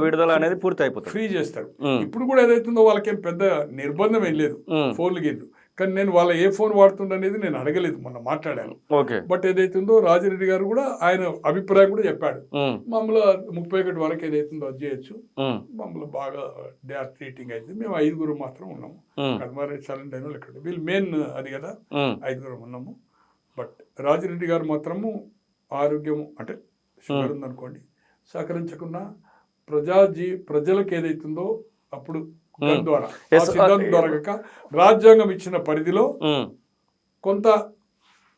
విడుదల అనేది పూర్తి అయిపోతుంది, ఫ్రీ చేస్తారు. ఇప్పుడు కూడా ఏదైతుందో వాళ్ళకేం పెద్ద నిర్బంధం ఏం లేదు, ఫోన్లు గేళ్ళు. కానీ నేను వాళ్ళ ఏ ఫోన్ వాడుతుండనేది నేను అడగలేదు, మొన్న మాట్లాడాను. బట్ ఏదైతుందో రాజిరెడ్డి గారు కూడా ఆయన అభిప్రాయం కూడా చెప్పాడు. మమ్మల్ని 31 వరకు ఏదైతుందో అది చేయొచ్చు, మమ్మల్ని బాగా దే ఆర్ ట్రీటింగ్ అయితే. మేము 5గురు మాత్రం ఉన్నాము, కడమారే సరెండర్ అయిన ఇక్కడ వీళ్ళు మెయిన్ అది కదా, 5గురు ఉన్నాము. బట్ రాజిరెడ్డి గారు మాత్రము ఆరోగ్యం అంటే షుగర్ ఉందనుకోండి, సహకరించకుండా ప్రజలకు ఏదైతుందో అప్పుడు ద్వారా సిద్ధాంతం ద్వారా రాజ్యాంగం ఇచ్చిన పరిధిలో కొంత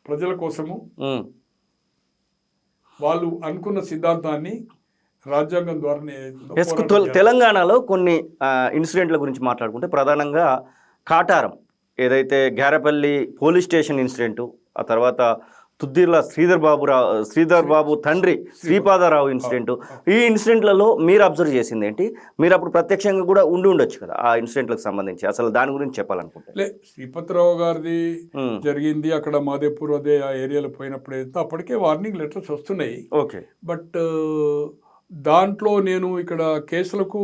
ప్రజల కోసము వాళ్ళు అనుకున్న సిద్ధాంతాన్ని రాజ్యాంగం ద్వారా. తెలంగాణలో కొన్ని ఇన్సిడెంట్ల గురించి మాట్లాడుకుంటే ప్రధానంగా కాటారం ఏదైతే గ్యారపల్లి పోలీస్ స్టేషన్ ఇన్సిడెంటు, ఆ తర్వాత తుద్దిర్ల శ్రీధర్ బాబు తండ్రి శ్రీపాదరావు ఇన్సిడెంట్, ఈ ఇన్సిడెంట్లలో మీరు అబ్జర్వ్ చేసింది ఏంటి? మీరు అప్పుడు ప్రత్యక్షంగా కూడా ఉండొచ్చు కదా ఆ ఇన్సిడెంట్లకు సంబంధించి, అసలు దాని గురించి చెప్పాలనుకుంటే. శ్రీపతిరావు గారిది జరిగింది అక్కడ మాదేపూర్ అదే ఆ ఏరియాలో పోయినప్పుడు అయితే అప్పటికే వార్నింగ్ లెటర్స్ వస్తున్నాయి. ఓకే, బట్ దాంట్లో నేను ఇక్కడ కేసులకు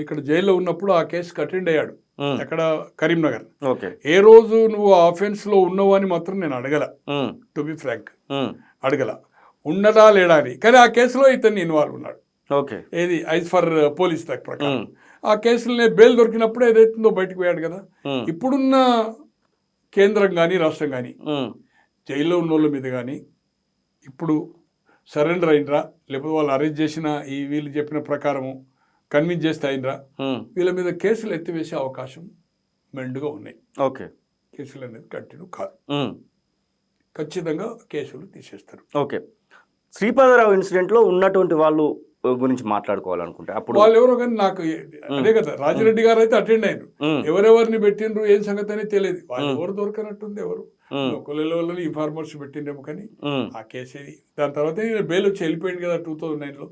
ఇక్కడ జైల్లో ఉన్నప్పుడు ఆ కేసుకి అటెండ్ అయ్యాడు, ఎక్కడ కరీంనగర్. ఏ రోజు నువ్వు ఆఫెన్స్ లో ఉన్నావు అని మాత్రం నేను అడగల, టు బి ఫ్రాంక్ అడగల, ఉండడా లేడా అని. కానీ ఆ కేసులో ఇతన్ని ఇన్వాల్వ్ ఉన్నాడు, ఏది ఐజ్ ఫర్ పోలీస్ యాక్ట్ ప్రకారం. ఆ కేసులోనే బెయిల్ దొరికినప్పుడు ఏదైతుందో బయటకు పోయాడు కదా. ఇప్పుడున్న కేంద్రం కానీ రాష్ట్రం కానీ జైల్లో ఉన్న వాళ్ళ మీద కానీ ఇప్పుడు సరెండర్ అయినరా, లేకపోతే వాళ్ళు అరెస్ట్ చేసిన ఈ వీళ్ళు చెప్పిన ప్రకారము కన్విన్స్ చేస్తే అయినరా, వీళ్ళ మీద కేసులు ఎత్తివేసే అవకాశం మెండుగా ఉన్నాయి. కేసులు అనేది కంటిన్యూ కాదు, ఖచ్చితంగా కేసులు తీసేస్తారు. ఓకే, శ్రీపాదరావు ఇన్సిడెంట్ లో ఉన్నటువంటి వాళ్ళు గురించి మాట్లాడుకోవాలనుకుంటే అప్పుడు వాళ్ళు ఎవరో కానీ నాకు అదే కదా, రాజిరెడ్డి గారు అయితే అటెండ్ అయ్యారు, ఎవరెవరిని పెట్టిండ్రు ఏం సంగతి అనేది తెలియదు. వాళ్ళు ఎవరు దొరకనట్టుంది, ఎవరు ఒకళ్ళని ఇన్ఫార్మర్స్ పెట్టిండేమో కానీ ఆ కేసు. దాని తర్వాత బెయిల్ వచ్చి వెళ్ళిపోయింది కదా 2009లో.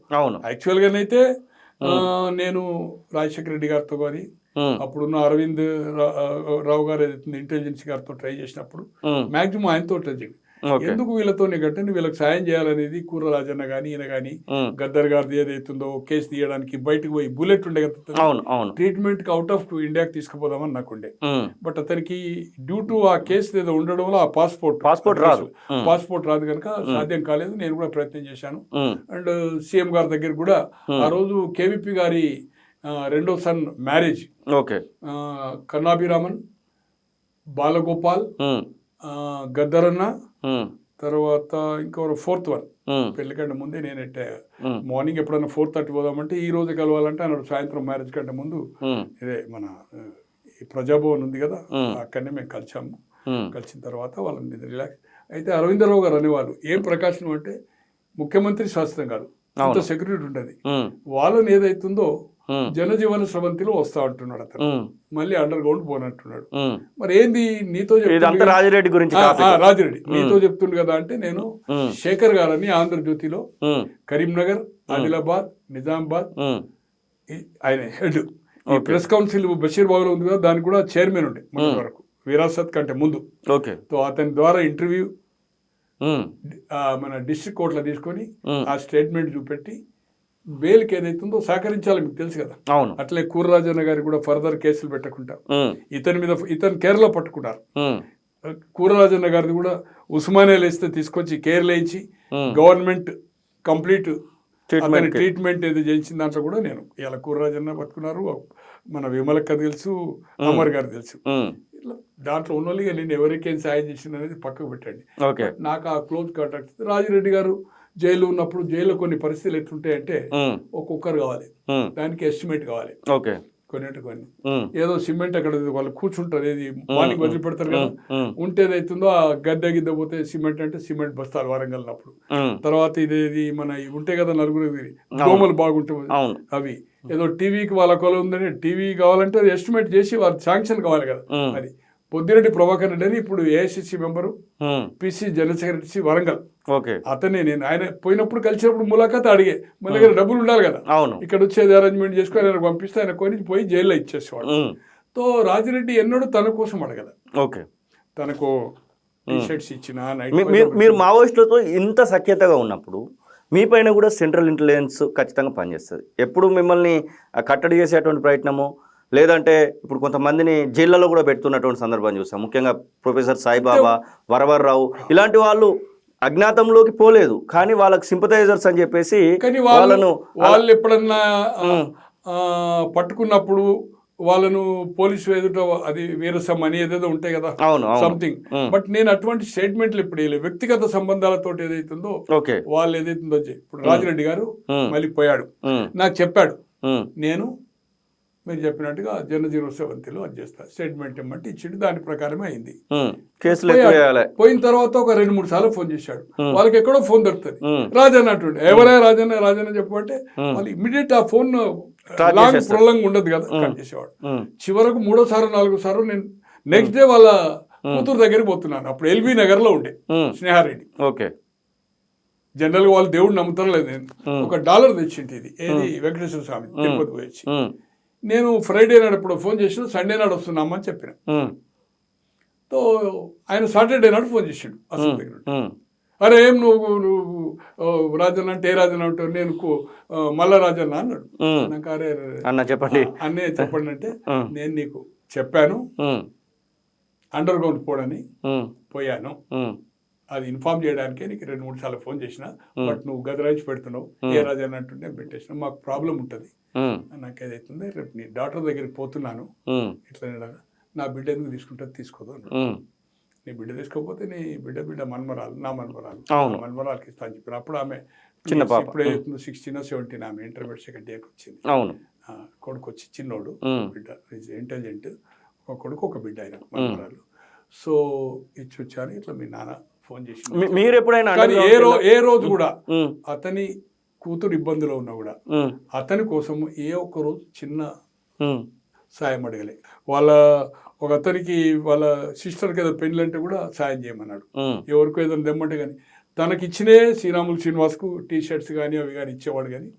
యాక్చువల్ గానైతే నేను రాజశేఖర రెడ్డి గారితో కానీ ఉమ్, అప్పుడున్న అరవింద్ రావు గారు ఏదైతే ఇంటెలిజెన్స్ గారితో ట్రై చేసినప్పుడు మాక్సిమం ఆయనతో ట్రై చేయండి. ఓకే. ఎందుకు వీళ్ళతో కంటే వీళ్ళకి సాయం చేయాలనేది కూర రాజన్న కానీ ఈయన కానీ ఉమ్, గద్దర్ గారిది ఏదైతుందో కేసు తీయడానికి బయటకు పోయి బుల్లెట్ ఉండే కదా అవును అవును. ట్రీట్మెంట్ కి అవుట్ ఆఫ్ ఇండియాకి తీసుకుపోదామని నాకుండే. ఉమ్, బట్ అతనికి డ్యూ టు ఆ కేసు ఏదో ఉండడంలో ఆ పాస్పోర్ట్ రాదు. పాస్పోర్ట్ రాదు కనుక సాధ్యం కాలేదు. నేను కూడా ప్రయత్నం చేశాను. ఉమ్, అండ్ సీఎం గారి దగ్గర కూడా ఆ రోజు కేవీపీ గారి రెండో సన్ మ్యారేజ్, ఓకే. కన్నాభిరామన్, బాలగోపాల్, ఉమ్, గద్దరన్న, ఉమ్, తర్వాత ఇంకొక ఫోర్త్ వన్ ఉమ్, పెళ్లి కంటే ముందే నేను ఉమ్, మార్నింగ్ ఎప్పుడైనా 4:30 పోదామంటే ఈ రోజు కలవాలంటే అన్నాడు సాయంత్రం మ్యారేజ్ కంటే ముందు ఉమ్, ఇదే మన ఈ ప్రజాభవన్ ఉంది కదా ఉమ్, అక్కడనే మేము కలిసాము. ఉమ్, కలిసిన తర్వాత వాళ్ళని రిలాక్స్ అయితే అరవిందరావు గారు అనేవాళ్ళు ఏం ప్రకాశం అంటే ముఖ్యమంత్రి శాస్త్రం కాదు, అంత సెక్యూరిటీ ఉంటుంది. ఉమ్, వాళ్ళని ఏదైతుందో ఉమ్, జనజీవన స్రవంతిలో వస్తా అంటున్నాడు అతను, ఉమ్, మళ్ళీ అండర్ గ్రౌండ్ పోనంటున్నాడు. ఉమ్. మరి ఏంది నీతో ఇదంతా రాజిరెడ్డి గురించి టాపిక్. రాజిరెడ్డి నీతో చెప్తుండు కదా అంటే నేను ఉమ్, శేఖర్ గారని ఆంధ్రజ్యోతిలో ఉమ్, కరీంనగర్, ఆదిలాబాద్, నిజామాబాద్ ఉమ్, ఆయన హెడ్. ఈ ప్రెస్ కౌన్సిల్ బషీర్బాగ్లో ఉంది కదా దానికి కూడా చైర్మన్ ఉండే మొదటి వరకు, విరాసత్ కంటే ముందు. ఓకే. సో అతని ద్వారా ఇంటర్వ్యూ ఉమ్, మన డిస్ట్రిక్ట్ కోర్టులో తీసుకొని ఉమ్, ఆ స్టేట్మెంట్ చూపెట్టి బెయిల్కి ఏదైతుందో సహకరించాలి, మీకు తెలుసు కదా. అవును. అట్లే కూరరాజన్న గారికి కూడా ఫర్దర్ కేసులు పెట్టకుండా ఉమ్, ఇతను కేరళ పట్టుకున్నారు. ఉమ్, కూరరాజన్న గారిది కూడా ఉస్మానియాలో ఇస్తే తీసుకొచ్చి కేరళ ఇచ్చి గవర్నమెంట్ కంప్లీట్ అతని ట్రీట్మెంట్ ఏది చేయించిన దాంట్లో కూడా నేను ఇలా కూరరాజన్న పట్టుకున్నారు. మన విమలక్క తెలుసు, అమర్ గారు తెలుసు. ఉమ్, ఇట్లా దాంట్లో ఉన్న వాళ్ళకి నేను ఎవరికేం సాయం చేసిన అనేది పక్కకు పెట్టండి. ఓకే. నాకు ఆ క్లోజ్ కాంటాక్ట్ రాజిరెడ్డి గారు జైలు ఉన్నప్పుడు జైల్లో కొన్ని పరిస్థితులు ఎట్లుంటాయంటే ఉమ్, ఒక్కొక్కరు కావాలి, ఉమ్, దానికి ఎస్టిమేట్ కావాలి ఓకే. కొన్ని. ఉమ్, ఏదో సిమెంట్ అక్కడ వాళ్ళు కూర్చుంటారు, ఏది మార్నింగ్ వదిలిపెడతారు కదా, ఉమ్, ఉంటేదైతుందో ఆ గద్దె గిద్ద పోతే సిమెంట్ అంటే సిమెంట్ బస్తాలు వరంగల్ అప్పుడు. ఉమ్, తర్వాత ఇదేది మన ఇవి ఉంటాయి కదా నలుగురు దోమలు బాగుంటాయి అవును. అవి, ఏదో టీవీకి వాళ్ళ కొల ఉందని టీవీ కావాలంటే అది ఎస్టిమేట్ చేసి వాళ్ళ శాంక్షన్ కావాలి కదా. అది పొద్దురెడ్డి ప్రభాకర్ రెడ్డి అని ఇప్పుడు AICC member, um, PC general secretary Warangal. Okay. అతనే నేను ఆయన పోయినప్పుడు కలిసినప్పుడు ములాఖాత్ అడిగే, మన దగ్గర డబ్బులు ఉండాలి కదా, అవును. ఇక్కడ వచ్చేది అరేంజ్మెంట్ చేసుకొని ఆయన పంపిస్తే ఆయన కొని పోయి జైల్లో ఇచ్చేసేవాడు. ఉమ్, తో రాజిరెడ్డి ఎన్నడూ తన కోసం అడగల, ఓకే. తనకు టీ షర్ట్స్ ఇచ్చిన మీరు మావోయిస్టులతో ఇంత సఖ్యతగా ఉన్నప్పుడు మీ పైన కూడా సెంట్రల్ ఇంటెలిజెన్స్ ఖచ్చితంగా పనిచేస్తుంది. ఎప్పుడు మిమ్మల్ని కట్టడి చేసేటువంటి ప్రయత్నము, లేదంటే ఇప్పుడు కొంతమందిని జైళ్ళలో కూడా పెడుతున్నటువంటి సందర్భం చూస్తాం. ముఖ్యంగా ప్రొఫెసర్ సాయిబాబా, వరవర్రావు ఇలాంటి వాళ్ళు అజ్ఞాతంలోకి పోలేదు, కానీ వాళ్ళకి సింపథైజర్స్ అని చెప్పేసి వాళ్ళు ఎప్పుడన్నా పట్టుకున్నప్పుడు వాళ్ళను పోలీసు ఎదుట అది వీరసం అని ఏదేదో ఉంటాయి కదా సంథింగ్. బట్ నేను అటువంటి స్టేట్మెంట్లు ఇప్పుడు వేయలేదు. వ్యక్తిగత సంబంధాలతో ఏదైతుందో వాళ్ళు ఏదైతుందో ఇప్పుడు రాజిరెడ్డి గారు మళ్ళీ పోయాడు, నాకు చెప్పాడు, నేను మీరు చెప్పినట్టుగా జనజీవనవంతిలో అది చేస్తా, స్టేట్మెంట్ ఇమ్మంటే ఇచ్చిండు, దాని ప్రకారమే అయింది. పోయిన తర్వాత ఒక 2-3 సార్లు ఫోన్ చేశాడు, వాళ్ళకి ఎక్కడో ఫోన్ దొరుకుతుంది, రాజన్న అంటుండే, ఎవరే రాజన్న రాజన్న చెప్పమంటే వాళ్ళు ఇమీడియట్ ఆ ఫోన్ లాంగ్ ప్రొలాంగ్ ఉండదు కదా, కట్ చేసేవాడు. చివరకు 3వ సారి 4వ సారి నేను నెక్స్ట్ డే వాళ్ళ కూతురు దగ్గరికి పోతున్నాను. అప్పుడు ఎల్బీ నగర్ లో ఉండే స్నేహారెడ్డి. జనరల్ గా వాళ్ళు దేవుడు నమ్ముతారో లేదు, నేను $1 తెచ్చింది, ఇది ఏది వెంకటేశ్వర స్వామి తిరుపతి పోయి. నేను ఫ్రైడే నాడు ఎప్పుడు ఫోన్ చేసిన, సండే నాడు వస్తున్నామని చెప్పిన. తో ఆయన సాటర్డే నాడు ఫోన్ చేసిండు అసలు దగ్గర. అరే ఏం నువ్వు రాజన్న అంటే ఏ రాజన్న అంటావు, నేను మల్ల రాజన్న అన్నాడు. నాకు అరే చెప్పండి అన్నే చెప్పండి అంటే, నేను నీకు చెప్పాను అండర్ గ్రౌండ్ పోడని, పోయాను, అది ఇన్ఫార్మ్ చేయడానికే నీకు 2-3 సార్లు ఫోన్ చేసిన, బట్ నువ్వు గదరాయించి పెడుతున్నావు, ఏ రాజన్న అంటుంటే పెట్టేసిన, మాకు ప్రాబ్లం ఉంటుంది, నాకు ఏదైతుంది రేపు నీ డాక్టర్ దగ్గరికి పోతున్నాను, ఇట్లా నా బిడ్డ ఎందుకు తీసుకుంటే తీసుకోదు, నీ బిడ్డ తీసుకోకపోతే నీ బిడ్డ మన్మరాలు, నా మన్మరాలకి ఇస్తా అని చెప్పిన. అప్పుడు ఆమె ఇప్పుడు ఏదైతుందో 16 or 17, ఆమె ఇంటర్మీడియట్ సెకండ్ ఇయర్కి వచ్చింది. కొడుకు వచ్చి చిన్నోడు, బిడ్డ ఇంటెలిజెంట్, ఒక కొడుకు ఒక బిడ్డ అయిన మన్మరాలు. సో ఇచ్చి వచ్చాను, ఇట్లా మీ నాన్న ఫోన్ చేసి మీరు ఎప్పుడైనా ఏ రోజు కూడా అతని కూతురు ఇబ్బందులో ఉన్నా కూడా అతని కోసం ఏ ఒక్క రోజు చిన్న సాయం అడగలే. ఒక అతనికి వాళ్ళ సిస్టర్కి ఏదో పెళ్ళి అంటే కూడా సాయం చేయమన్నాడు, ఎవరికో ఏదైనా దెమ్మంటే కానీ తనకిచ్చినే శ్రీరాములు శ్రీనివాస్కు టీ షర్ట్స్ కానీ అవి కానీ ఇచ్చేవాడు కానీ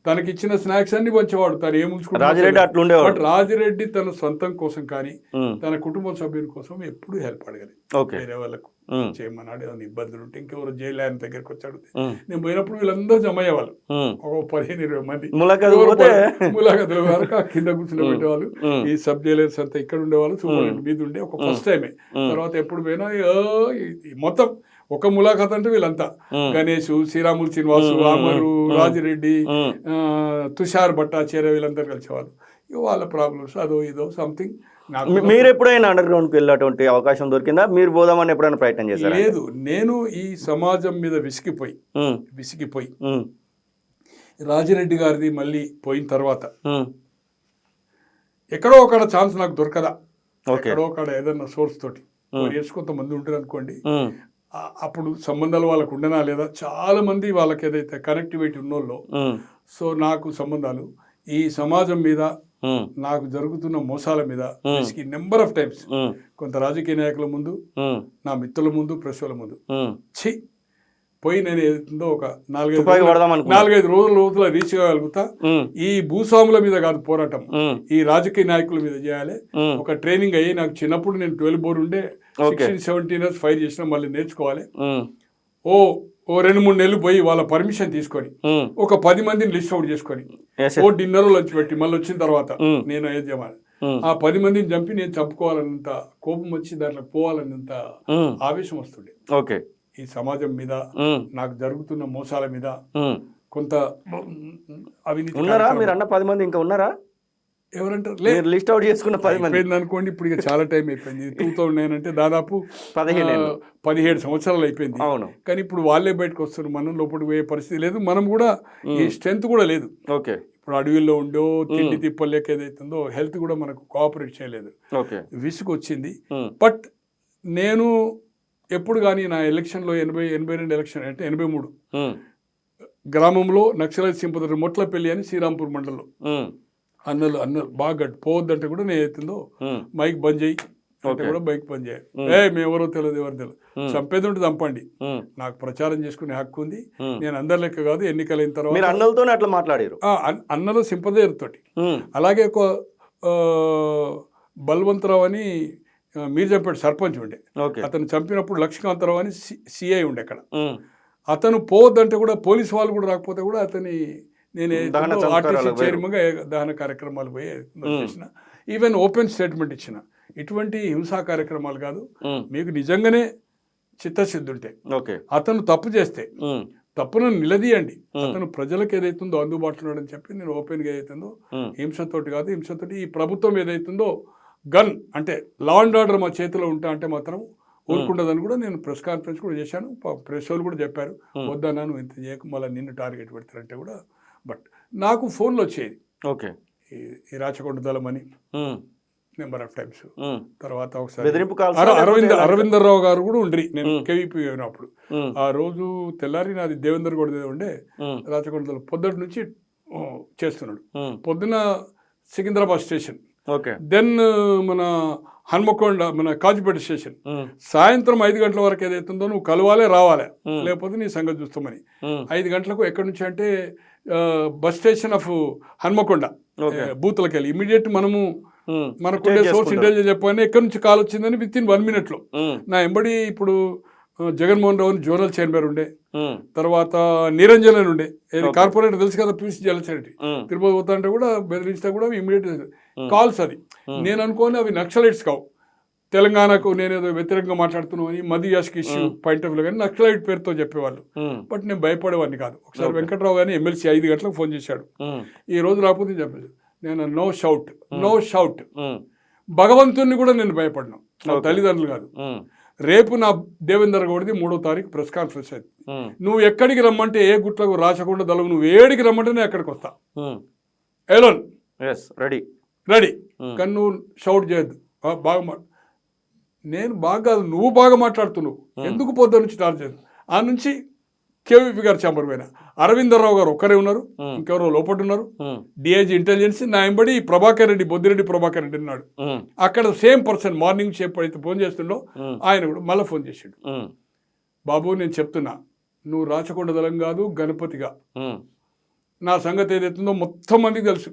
తనకిచ్చిన స్నాక్స్ అన్ని పంచేవాడు. తను రాజిరెడ్డి అట్లుండేవాడు. బట్ రాజిరెడ్డి తన సొంతం కోసం కానీ తన కుటుంబ సభ్యుల కోసం ఎప్పుడు హెల్ప్ అడగలేదు. వేరే వాళ్ళకు చేయమన్నాడు, ఏమైనా ఇబ్బందులు ఉంటే ఇంకెవరు జైలు ఆయన దగ్గరికి వచ్చాడు. నేను పోయినప్పుడు వీళ్ళందరూ జమ అయ్యేవాళ్ళు, ఒక 15-20 మంది ములాఖతుల వరకు కింద కూర్చుని పెట్టేవాళ్ళు. ఈ సబ్ జైలర్స్ అంతా ఇక్కడ ఉండేవాళ్ళు, సూపరింటెండెంట్ మీద ఉండే ఒక ఫస్ట్ టైమే. తర్వాత ఎప్పుడు పోయినా మొత్తం ఒక ములాఖత్ అంటే వీళ్ళంతా గణేష్, శ్రీరాములు శ్రీనివాసు, అమరు, రాజిరెడ్డి, తుషార్ భట్టాచార్య వీళ్ళందరూ కలిసేవాళ్ళు. వాళ్ళ ప్రాబ్లమ్స్ అదో ఇదో సంథింగ్. మీరు ఎప్పుడైనా అండర్ గ్రౌండ్కి వెళ్ళేటువంటి అవకాశం దొరికిందా? మీరు పోదామని ఎప్పుడైనా ప్రయత్నం చేశారా? లేదు, నేను ఈ సమాజం మీద విసిగిపోయి రాజిరెడ్డి గారిది మళ్ళీ పోయిన తర్వాత ఎక్కడో ఒక ఛాన్స్ నాకు దొరకదా, ఎక్కడో ఒక ఏదన్నా సోర్స్ తోటి కొంతమంది ఉంటారు అనుకోండి, అప్పుడు సంబంధాలు వాళ్ళకు ఉండనా లేదా, చాలా మంది వాళ్ళకి ఏదైతే కనెక్టివిటీ ఉన్నోళ్ళు. సో నాకు సంబంధాలు ఈ సమాజం మీద, నాకు జరుగుతున్న మోసాల మీద నెంబర్ ఆఫ్ టైమ్స్ కొంత రాజకీయ నాయకుల ముందు, నా మిత్రుల ముందు, ప్రెస్ వాళ్ళ ముందు పోయి నేను ఏదైతుందో ఒక 4-5 రోజుల రీచ్ కాగలుగుతా. ఈ భూస్వాముల మీద కాదు పోరాటం, ఈ రాజకీయ నాయకుల మీద చేయాలి. ఒక ట్రైనింగ్ అయ్యి నాకు చిన్నప్పుడు నేను 12 బోర్డు ఉండే 16-17 ఇయర్స్ ఫైర్ చేసిన, మళ్ళీ నేర్చుకోవాలి. ఓ 2-3 నెలలు పోయి వాళ్ళ పర్మిషన్ తీసుకొని ఒక 10 మందిని లిస్ట్ అవుట్ చేసుకొని డిన్నర్ లంచ్ పెట్టి మళ్ళీ వచ్చిన తర్వాత నేను యజమాని ఆ 10 మందిని చంపి నేను చంపుకోవాలన్నంత కోపం వచ్చి దాంట్లో పోవాలన్నంత ఆవేశం వస్తుండే. ఓకే, ఈ సమాజం మీద, నాకు జరుగుతున్న మోసాల మీద కొంత అవినీతి. ఉన్నారా మీరు అన్న 10 మంది ఇంకా ఉన్నారా? ఎవరంటారు లిస్ట్ అవుట్ చేసుకున్న 10 మంది అనుకోండి. ఇప్పుడు ఇక చాలా టైం అయిపోయింది. 2009 అంటే దాదాపు 17 సంవత్సరాలు అయిపోయింది. అవును, కానీ ఇప్పుడు వాళ్ళే బయటకు వస్తారు. మనం లోపలికి పోయే పరిస్థితి లేదు, మనం కూడా ఈ స్ట్రెంత్ కూడా లేదు. ఓకే, ఇప్పుడు అడవిలో ఉండో తిండి తిప్పలేక ఏదైతుందో హెల్త్ కూడా మనకు కోఆపరేట్ చేయలేదు. విసుగు వచ్చింది. బట్ నేను ఎప్పుడు కానీ నా ఎలక్షన్లో 82 ఎలక్షన్ అంటే 83 గ్రామంలో నక్సలైట్ సింపదర్ మొట్లపల్లి అని శ్రీరాంపూర్ మండలంలో అన్నలు బాగా పోవద్దంటే కూడా నేను అవుతుందో మైక్ బంద్ చేయి అంటే కూడా బైక్ బంద్ చేయాలి. మేము ఎవరో తెలియదు, ఎవరు తెలియదు, చంపేది ఉంటే చంపండి, నాకు ప్రచారం చేసుకునే హక్కు ఉంది. నేను అందరి లెక్క కాదు, ఎన్నికలైన తర్వాత అన్నలతో అట్లా మాట్లాడారు, అన్నల సింపదర్ తోటి. అలాగే ఒక బల్వంతరావు అని మీర్జంపేట సర్పంచ్ ఉండే, అతను చంపినప్పుడు లక్ష్మీకాంతరావు అని సిఐ ఉండే అక్కడ. అతను పోవద్దంటే కూడా పోలీసు వాళ్ళు కూడా రాకపోతే కూడా అతని నేను ఆర్టీసీ చైర్మన్గా దహన కార్యక్రమాలు పోయి చేసిన, ఈవెన్ ఓపెన్ స్టేట్మెంట్ ఇచ్చిన. ఇటువంటి హింసా కార్యక్రమాలు కాదు, మీకు నిజంగానే చిత్తశుద్ధి ఉంటే, అతను తప్పు చేస్తే తప్పును నిలదీయండి, అతను ప్రజలకు ఏదైతుందో అందుబాటులో ఉన్నాడని చెప్పి నేను ఓపెన్గా ఏదైతుందో హింసతోటి కాదు, హింసతోటి ఈ ప్రభుత్వం ఏదైతుందో గన్ అంటే లా అండ్ ఆర్డర్ మా చేతిలో ఉంటా అంటే మాత్రం ఊరుకుంటుందని కూడా నేను ప్రెస్ కాన్ఫరెన్స్ కూడా చేశాను. ప్రెస్ వాళ్ళు కూడా చెప్పారు, వద్దన్నా నువ్వు ఇంత చేయకు, మళ్ళీ నిన్ను టార్గెట్ పెడతారంటే కూడా. బట్ నాకు ఫోన్లో వచ్చేది ఈ రాచకొండ దళం అని నెంబర్ ఆఫ్ టైమ్స్. తర్వాత ఒకసారి అరవిందర్రావు గారు కూడా ఉండ్రి, నేను కేవీపీ అయినప్పుడు. ఆ రోజు తెల్లారి నాది దేవేందర్ గౌడ ఉండే రాచకొండ దళం పొద్దుటి నుంచి చేస్తున్నాడు. పొద్దున సికింద్రాబాద్ స్టేషన్, దెన్ మన హన్మకొండ మన కాజుపేట స్టేషన్, సాయంత్రం 5 గంటల వరకు ఏదైతుందో నువ్వు కలవాలే రావాలే, లేకపోతే నీ సంగతి చూస్తామని. 5 గంటలకు ఎక్కడి నుంచి అంటే బస్ స్టేషన్ ఆఫ్ హన్మకొండ బూత్లకి వెళ్ళి ఇమీడియట్ మనకుండే సోర్స్ ఇంటెలిజెన్స్ చెప్పగానే ఎక్కడి నుంచి కాల్ వచ్చిందని within 1 minute నా ఎంబడి ఇప్పుడు జగన్మోహన్ రావు జోనల్ చైర్మన్ ఉండే, తర్వాత నిరంజన్ అని ఉండే, కార్పొరేటర్ తెలుసు కదా పీసీ జలచరెడ్డి, తిరుపతి పోతా అంటే కూడా బెదిరించినా కూడా ఇమీడియట్ కాల్స్. అది నేను అనుకోని అవి నక్సలైట్స్ కావు, తెలంగాణకు నేనేదో వ్యతిరేకంగా మాట్లాడుతున్నాను అని మది Yaskhi issue point of view కానీ నక్సలైట్ పేరుతో చెప్పేవాళ్ళు. బట్ నేను భయపడేవాడిని కాదు. ఒకసారి వెంకట్రావు గారిని ఎమ్మెల్సీ 5 గంటలకు ఫోన్ చేశాడు, ఈ రోజు రాకపోతే చెప్పేది. నేను నో షౌట్ భగవంతుని కూడా నేను భయపడినా, నా తల్లిదండ్రులు కాదు. రేపు నా దేవేందర్ గౌడ్ది 3వ తారీఖు ప్రెస్ కాన్ఫరెన్స్ అయింది. నువ్వు ఎక్కడికి రమ్మంటే, ఏ గుట్లకు రాచకొండ దళం నువ్వు ఏడికి రమ్మంటే నేను ఎక్కడికి వస్తా, ఎలోన్ రెడీ. కానీ నువ్వు షౌట్ చేయొద్దు, బాగా నేను బాగా కాదు, నువ్వు బాగా మాట్లాడుతున్నావు, ఎందుకు పొద్దు నుంచి టార్చ్ చేయదు. ఆ నుంచి కేవీపీ గారు చాంబర్ పోయినా, అరవిందర్రావు గారు ఒక్కరే ఉన్నారు, ఇంకెవరో లోపల ఉన్నారు, డిఐజీ ఇంటెలిజెన్స్, నా ఎంబడి ప్రభాకర్ రెడ్డి, బొద్దిరెడ్డి ప్రభాకర్ రెడ్డి ఉన్నాడు. అక్కడ సేమ్ పర్సన్ మార్నింగ్ ఎప్పుడైతే ఫోన్ చేస్తుండో ఆయన కూడా మళ్ళీ ఫోన్ చేసాడు. బాబు నేను చెప్తున్నా, నువ్వు రాచకొండ దళం కాదు, గణపతిగా నా సంగతి ఏదైతుందో మొత్తం మందికి తెలుసు.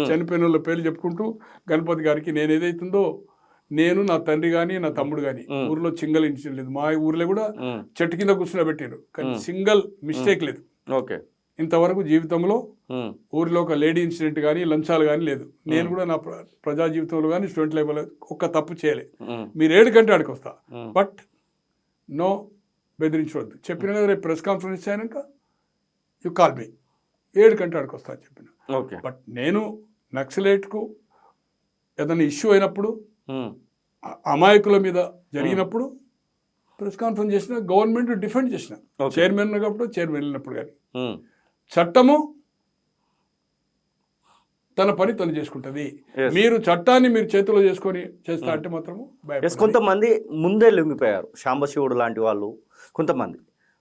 చనిపోయిన వాళ్ళ పేర్లు చెప్పుకుంటూ గణపతి గారికి నేను ఏదైతుందో, నేను నా తండ్రి కానీ నా తమ్ముడు కానీ ఊర్లో సింగల్ ఇన్సిడెంట్ లేదు. మా ఊర్లో కూడా చెట్టు కింద కూర్చుని పెట్టారు, కానీ సింగల్ మిస్టేక్ లేదు. ఓకే, ఇంతవరకు జీవితంలో ఊరిలో ఒక లేడీ ఇన్సిడెంట్ కానీ లంచాలు కానీ లేదు. నేను కూడా నా ప్రజా జీవితంలో కానీ స్టూడెంట్ లైఫ్లో ఒక్క తప్పు చేయలేదు. మీరు 7 గంటల ఆడికి వస్తా, బట్ నో బెదిరించవద్దు. చెప్పిన కదా రేపు ప్రెస్ కాన్ఫరెన్స్ అయినాక యు కాల్ మీ, 7 గంటల ఆడికి వస్తా అని చెప్పిన. బట్ నేను నక్సలైట్కు ఏదైనా ఇష్యూ అయినప్పుడు, అమాయకుల మీద జరిగినప్పుడు ప్రెస్ కాన్ఫరెన్స్ చేసిన, గవర్నమెంట్ డిఫెండ్ చేసిన, చైర్మన్ ఉన్నప్పుడు చైర్మన్ వెళ్ళినప్పుడు. కానీ చట్టము తన పని తను చేసుకుంటుంది. మీరు చట్టాన్ని మీరు చేతిలో చేసుకొని చేస్తా అంటే మాత్రము కొంతమంది ముందే లొంగిపోయారు. సాంబశివుడు లాంటి వాళ్ళు కొంతమంది,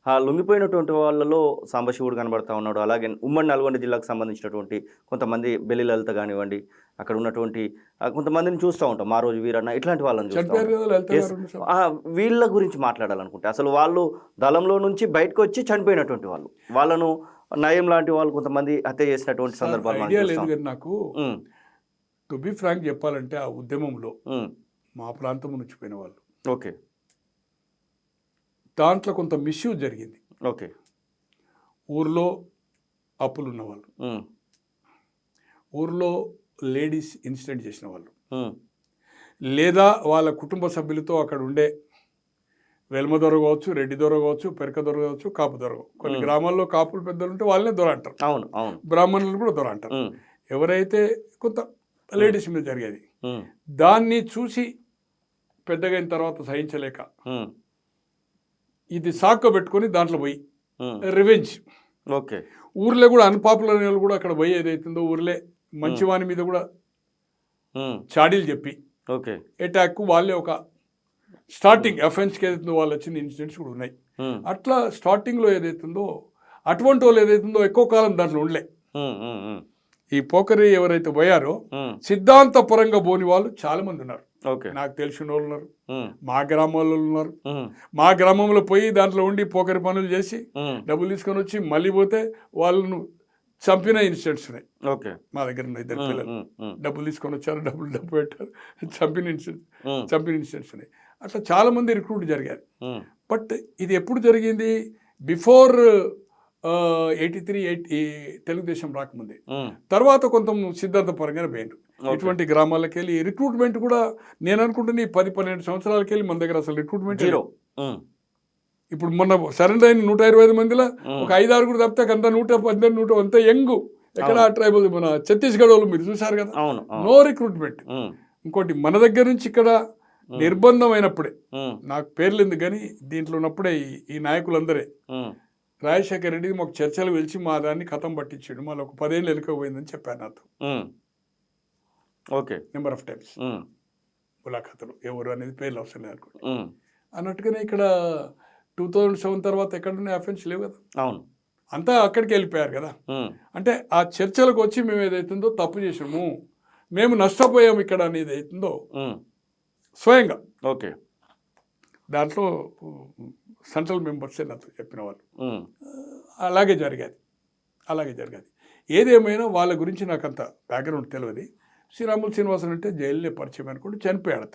ఆ లొంగిపోయినటువంటి వాళ్ళలో సాంబశివుడు కనబడతా ఉన్నాడు. అలాగే ఉమ్మడి నల్గొండ జిల్లాకు సంబంధించినటువంటి కొంతమంది బెల్లి లలిత కానివ్వండి, అక్కడ ఉన్నటువంటి కొంతమందిని చూస్తూ ఉంటాం, మా రోజు వీరన్న, ఇట్లాంటి వాళ్ళని చూస్తాం. వీళ్ళ గురించి మాట్లాడాలనుకుంటే అసలు వాళ్ళు దళంలో నుంచి బయటకు వచ్చి చనిపోయినటువంటి వాళ్ళు, వాళ్ళను నయం లాంటి వాళ్ళు కొంతమంది హత్య చేసినటువంటి సందర్భాలు నాకు టు బి ఫ్రాంక్ చెప్పాలంటే ఆ ఉద్యమంలో మా ప్రాంతం నుంచి పోయిన వాళ్ళు, ఓకే, దాంట్లో కొంత మిస్యూజ్ జరిగింది. ఓకే, ఊర్లో అప్పులు ఉన్నవాళ్ళు, ఊర్లో లేడీస్ ఇన్సిడెంట్ చేసిన వాళ్ళు, లేదా వాళ్ళ కుటుంబ సభ్యులతో అక్కడ ఉండే వెల్మ దొర కావచ్చు, రెడ్డి దొర కావచ్చు, పెరక దొర కావచ్చు, కాపు దొర. కొన్ని గ్రామాల్లో కాపులు పెద్దలు ఉంటే వాళ్ళనే దొర అంటారు. అవును అవును, బ్రాహ్మణులు కూడా దొర అంటారు. ఎవరైతే కొంత లేడీస్ మీద జరిగేది, దాన్ని చూసి పెద్దగా అయిన తర్వాత సహించలేక ఇది సాక్క పెట్టుకొని దాంట్లో పోయి రివెంజ్. ఓకే, ఊర్లో కూడా అన్పాపులర్ వాళ్ళు కూడా అక్కడ పోయి ఏదైతుందో ఊర్లే మంచివాని మీద కూడా చాడీలు చెప్పి ఓకే అటాక్ వాళ్ళే ఒక స్టార్టింగ్ అఫెన్స్కి ఏదైతుందో వాళ్ళు వచ్చిన ఇన్సిడెంట్స్ కూడా ఉన్నాయి. అట్లా స్టార్టింగ్లో ఏదైతుందో అటువంటి వాళ్ళు ఏదైతుందో ఎక్కువ కాలం దాంట్లో ఉండలే. ఈ పోకరి ఎవరైతే పోయారో సిద్ధాంతపరంగా పోని వాళ్ళు చాలా మంది ఉన్నారు. నాకు తెలిసిన వాళ్ళు ఉన్నారు, మా గ్రామాల్లో ఉన్నారు. మా గ్రామంలో పోయి దాంట్లో ఉండి పోకరి పనులు చేసి డబ్బులు తీసుకొని వచ్చి మళ్ళీ పోతే వాళ్ళను చంపిన ఇన్సిడెంట్స్ ఉన్నాయి. మా దగ్గర ఉన్న 2 పిల్లలు డబ్బులు తీసుకొని వచ్చారు, డబ్బు పెట్టారు, చంపిన ఇన్సిడెంట్స్ ఉన్నాయి. అట్లా చాలా మంది రిక్రూట్ జరిగారు. బట్ ఇది ఎప్పుడు జరిగింది? బిఫోర్ 83 తెలుగుదేశం రాకముందే. తర్వాత కొంత సిద్ధాంతపరంగానే పోయిండు. ఇటువంటి గ్రామాలకు వెళ్ళి రిక్రూట్మెంట్ కూడా నేను అనుకుంటున్నా 10-12 సంవత్సరాలకి వెళ్ళి మన దగ్గర అసలు రిక్రూట్మెంట్ జీరో. ఇప్పుడు మొన్న సరెండర్ అయిన 125 మందిలో ఒక 5-6 కూడా తప్పితే అంత 118 అంతా యంగ్. ఎక్కడ ట్రైబల్ మన ఛత్తీస్గఢ్ వాళ్ళు మీరు చూసారు కదా, నో రిక్రూట్మెంట్. ఇంకోటి మన దగ్గర నుంచి ఇక్కడ నిర్బంధం అయినప్పుడే, నాకు పేర్లు ఎందుకు కానీ దీంట్లో ఉన్నప్పుడే ఈ నాయకులందరే రాజశేఖర రెడ్డి మాకు చర్చలు పిలిచి మా దాన్ని కథం పట్టించాడు. మళ్ళీ ఒక 10 ఏళ్ళు వెళ్ళిపోయిందని చెప్పాను నాతో. ఓకే, నెంబర్ ఆఫ్ టైమ్స్ ములాఖాతులు, ఎవరు అనేది పేర్లు అవసరం లేదు అనుకోండి. అన్నట్టుగానే ఇక్కడ 2007 తర్వాత ఎక్కడున్నాయి అఫెన్స్ లేవు కదా. అవును, అంతా అక్కడికి వెళ్ళిపోయారు కదా. అంటే ఆ చర్చలకు వచ్చి మేము ఏదైతుందో తప్పు చేసాము, మేము నష్టపోయాము ఇక్కడ అనేది అవుతుందో స్వయంగా. ఓకే, దాంట్లో సెంట్రల్ మెంబర్సే నాతో చెప్పిన వాళ్ళు. అలాగే జరిగేది. ఏదేమైనా వాళ్ళ గురించి నాకు అంత బ్యాక్గ్రౌండ్ తెలియదు. శ్రీరాములు శ్రీనివాసన్ అంటే జైల్లో పరిచయం అనుకుంటే చనిపోయాడు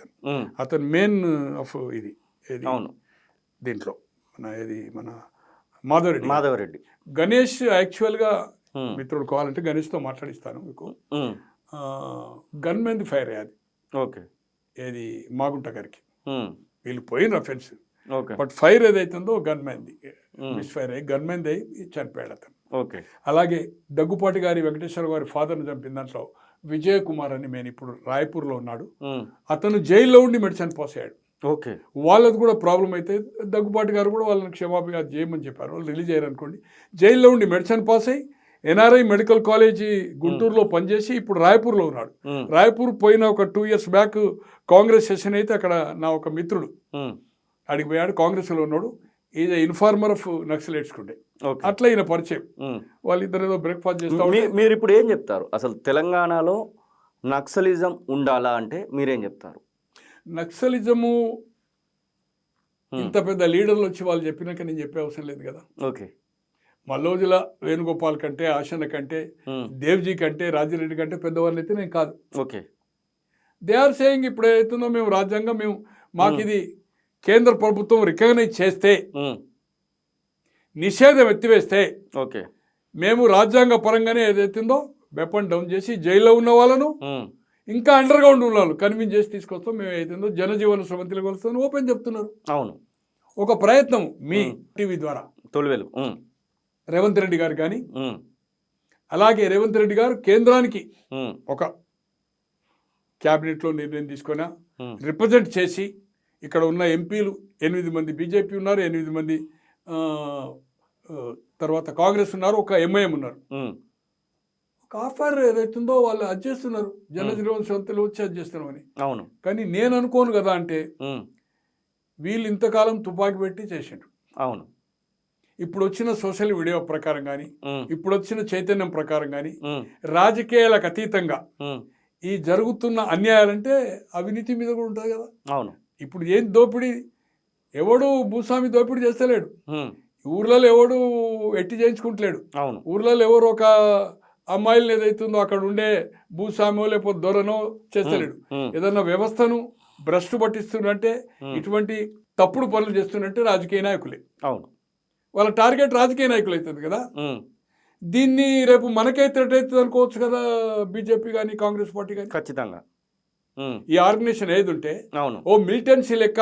అతను మెయిన్ ఆఫ్ ఇది దీంట్లో మన మాధవరెడ్డి. గణేష్ యాక్చువల్గా మిత్రుడు కావాలంటే గణేష్తో మాట్లాడిస్తాను మీకు. Gunmen fire అయ్యాది. ఓకే, ఏది మాగుంట గారికి వీళ్ళు పోయిన అఫెన్స్. బట్ ఫైర్ ఏదైతుందో గన్మెన్ది మిస్ ఫైర్ అయ్యి గన్మెన్ అయ్యి చనిపోయాడు అతను. ఓకే, అలాగే దగ్గుపాటి గారి వెంకటేశ్వర గారి ఫాదర్ని చంపిన దాంట్లో విజయ్ కుమార్ అని నేను ఇప్పుడు రాయపూర్లో ఉన్నాడు. అతను జైల్లో ఉండి మెడిసిన్ పాస్ అయ్యాడు. ఓకే, వాళ్ళది కూడా ప్రాబ్లం అయితే దగ్గుపాటి గారు కూడా వాళ్ళని క్షమాభిగా చేయమని చెప్పారు. వాళ్ళు రిలీజ్ అయ్యారు అనుకోండి. జైల్లో ఉండి మెడిసిన్ పాస్ అయ్యి ఎన్ఆర్ఐ మెడికల్ కాలేజీ గుంటూరులో పనిచేసి ఇప్పుడు రాయపూర్లో ఉన్నాడు. రాయపూర్ పోయిన ఒక 2 years బ్యాక్ కాంగ్రెస్ సెషన్ అయితే అక్కడ నా ఒక మిత్రుడు అడిగి పోయాడు, కాంగ్రెస్లో ఉన్నాడు. ఈజ్ ఇన్ఫార్మర్ ఆఫ్ నక్సలైట్స్ ఉండే. అట్లా ఈయన పరిచయం. వాళ్ళిద్దరు ఏదో బ్రేక్ఫాస్ట్ చేస్తా. మీరు ఇప్పుడు ఏం చెప్తారు? అసలు తెలంగాణలో నక్సలిజం ఉండాలా అంటే మీరేం చెప్తారు? నక్సలిజము ఇంత పెద్ద లీడర్లు వచ్చి వాళ్ళు చెప్పినాక నేను చెప్పే అవసరం లేదు కదా. ఓకే. మల్లోజుల వేణుగోపాల్ కంటే, ఆశన్న కంటే, దేవ్జీ కంటే, రాజిరెడ్డి కంటే పెద్దవాళ్ళు అయితే నేను కాదు. ఓకే. దే ఆర్ సేయింగ్ ఇప్పుడు ఏదైతుందో మేము రాజ్యాంగం మాకు ఇది కేంద్ర ప్రభుత్వం రికగ్నైజ్ చేస్తే, నిషేధం ఎత్తివేస్తే, ఓకే, మేము రాజ్యాంగ పరంగానే ఏదైతుందో వెపన్ డౌన్ చేసి జైల్లో ఉన్న వాళ్ళను ఇంకా అండర్ గ్రౌండ్ ఉన్న వాళ్ళు కన్విన్స్ చేసి తీసుకొస్తాం. మేము ఏదైతుందో జనజీవన స్రవంతిలోకి వస్తాం ఓపెన్ చెప్తున్నారు. అవును, ఒక ప్రయత్నం మీ టీవీ ద్వారా తొలివేలు రేవంత్ రెడ్డి గారు కానీ, అలాగే రేవంత్ రెడ్డి గారు కేంద్రానికి ఒక క్యాబినెట్లో నిర్ణయం తీసుకొని రిప్రజెంట్ చేసి, ఇక్కడ ఉన్న ఎంపీలు 8 మంది బీజేపీ ఉన్నారు, 8 మంది తర్వాత కాంగ్రెస్ ఉన్నారు, ఒక ఎంఐఎం ఉన్నారు. ఒక ఆఫర్ ఏదైతుందో వాళ్ళు అది చేస్తున్నారు, జనజీవన స్రవంతిలో వచ్చి అది చేస్తున్నామని. అవును, కానీ నేను అనుకోను కదా. అంటే వీళ్ళు ఇంతకాలం తుపాకీ పెట్టి చేసిండ్రు. అవును, ఇప్పుడు వచ్చిన సోషల్ వీడియో ప్రకారం కానీ, ఇప్పుడు వచ్చిన చైతన్యం ప్రకారం కానీ, రాజకీయాలకు అతీతంగా ఈ జరుగుతున్న అన్యాయాలంటే అవినీతి మీద కూడా ఉంటుంది కదా. అవును, ఇప్పుడు ఏం దోపిడీ, ఎవడు భూస్వామి దోపిడీ చేస్తలేడు, ఊర్లలో ఎవడు ఎట్టి చేయించుకుంటలేడు. అవును, ఊర్లలో ఎవరు ఒక అమ్మాయిలు ఏదైతుందో అక్కడ ఉండే భూస్వామో లేకపోతే దొరనో చేస్తలేడు. ఏదన్నా వ్యవస్థను భ్రష్టు పట్టిస్తున్నట్టే, ఇటువంటి తప్పుడు పనులు చేస్తున్నట్టే రాజకీయ నాయకులే. అవును, వాళ్ళ టార్గెట్ రాజకీయ నాయకులు అవుతుంది కదా. దీన్ని రేపు మనకే థ్రెట్ అవుతుంది అనుకోవచ్చు కదా, బీజేపీ కానీ కాంగ్రెస్ పార్టీ కానీ. ఖచ్చితంగా ఈ ఆర్గనైజేషన్ ఏది ఉంటే అవును ఓ మిలిటెన్సీ లెక్క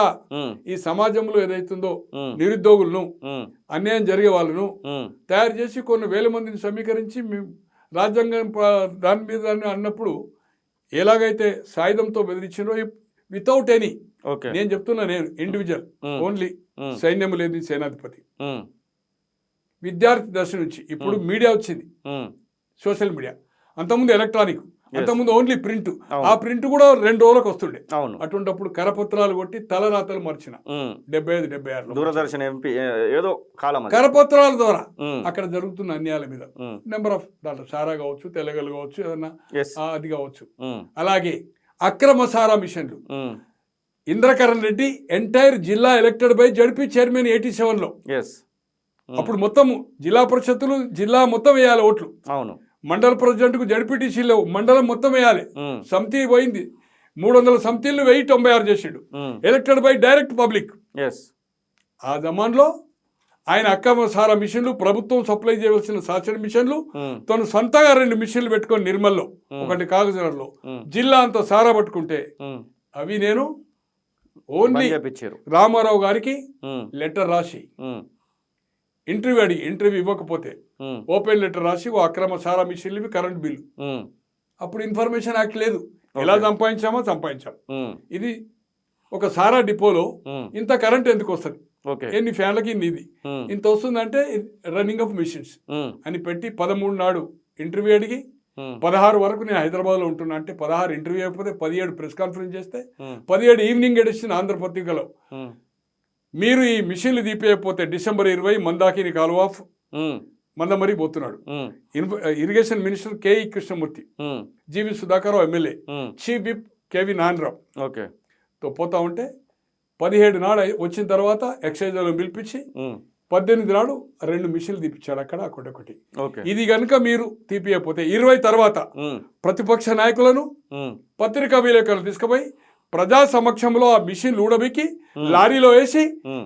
ఈ సమాజంలో ఏదైతుందో నిరుద్యోగులను, అన్యాయం జరిగే వాళ్ళను తయారు చేసి కొన్ని వేల మందిని సమీకరించి రాజ్యాంగం దాని మీద అన్నప్పుడు ఎలాగైతే సాయుధంతో బెదిరించిందో వితౌట్ ఎనీ, నేను చెప్తున్నా, నేను ఇండివిజువల్ ఓన్లీ, సైన్యం లేని సేనాధిపతి, విద్యార్థి దశ నుంచి ఇప్పుడు మీడియా వచ్చింది, సోషల్ మీడియా, అంతకుముందు ఎలక్ట్రానిక్, అంతకుముందు ఓన్లీ ప్రింట్. ఆ ప్రింట్ కూడా 2 రోజులకు వస్తుండే. అటువంటిప్పుడు కరపత్రాలు కొట్టి తలరాతలు మార్చిన 75-76 దూరదర్శన్ ఎంపీ ఏదో కాలం కరపత్రాల ద్వారా అక్కడ జరుగుతున్న అన్యాయాల మీద నెంబర్ ఆఫ్ దాంట్లో సారా కావచ్చు, తెలగలు కావచ్చు, ఏదన్నా అది కావచ్చు. అలాగే అక్రమ సారా మిషన్లు, ఇంద్రకరణ్ రెడ్డి ఎంటైర్ జిల్లా ఎలక్టెడ్ బై జడ్పీ చైర్మన్ 87లో. అప్పుడు మొత్తం జిల్లా పరిషత్తులు జిల్లా మొత్తం వేయాలి ఓట్లు. అవును, మండల ప్రెసిడెంట్కు జడ్పీటీసీ లేవు, మండలం మొత్తం వేయాలి. సమితి పోయింది, 300 సమితిలు 1096 చేసాడు. Elected by direct public. ఆ జమాన్లో ఆయన అక్రమ సారా మిషన్లు, ప్రభుత్వం సప్లై చేయవలసిన సాచర్ మిషన్లు, తను సొంతగా 2 మిషన్లు పెట్టుకొని నిర్మల్లో, ఒకటి కాగజనగర్లో, జిల్లా అంతా సారా పట్టుకుంటే అవి నేను ఓన్లీ రామారావు గారికి లెటర్ రాసి ఇంటర్వ్యూ అడిగి, ఇంటర్వ్యూ ఇవ్వకపోతే ఓపెన్ లెటర్ రాసి ఓ అక్రమ సారా మిషన్లు, కరెంట్ బిల్లు. అప్పుడు ఇన్ఫర్మేషన్ యాక్ట్ లేదు, ఎలా సంపాదించాం. ఇది ఒక సారా డిపోలో ఇంత కరెంట్ ఎందుకు వస్తుంది, ఎన్ని ఫ్యాన్లకి ఇది ఇంత వస్తుందంటే రన్నింగ్ ఆఫ్ మిషన్స్ అని పెట్టి 13 నాడు ఇంటర్వ్యూ అడిగి 16 వరకు నేను హైదరాబాద్లో ఉంటున్నా అంటే 16 ఇంటర్వ్యూ అయిపోతే 17 ప్రెస్ కాన్ఫరెన్స్ చేస్తే 17 ఈవినింగ్ ఎడిషన్ ఆంధ్రపత్రికలో మీరు ఈ మిషన్లు తీపేయకపోతే December 20 మందాకిని కాలువ మందమరి పోతున్నాడు. Irrigation minister KE Krishnamurthy, GV Sudhakar MLA, chief whip KV Narayana Rao తో పోతా ఉంటే 17 నాడు వచ్చిన తర్వాత ఎక్సైజ్లో పిలిపించి 18 నాడు 2 మిషన్లు తీపిచ్చాడు అక్కడ ఒకటి. ఇది కనుక మీరు తీపియకపోతే 20 తర్వాత ప్రతిపక్ష నాయకులను, పత్రికా విలేకరులు తీసుకుపోయి ప్రజా సమక్షంలో ఆ మిషన్లు ఊడబెక్కి లారీలో వేసి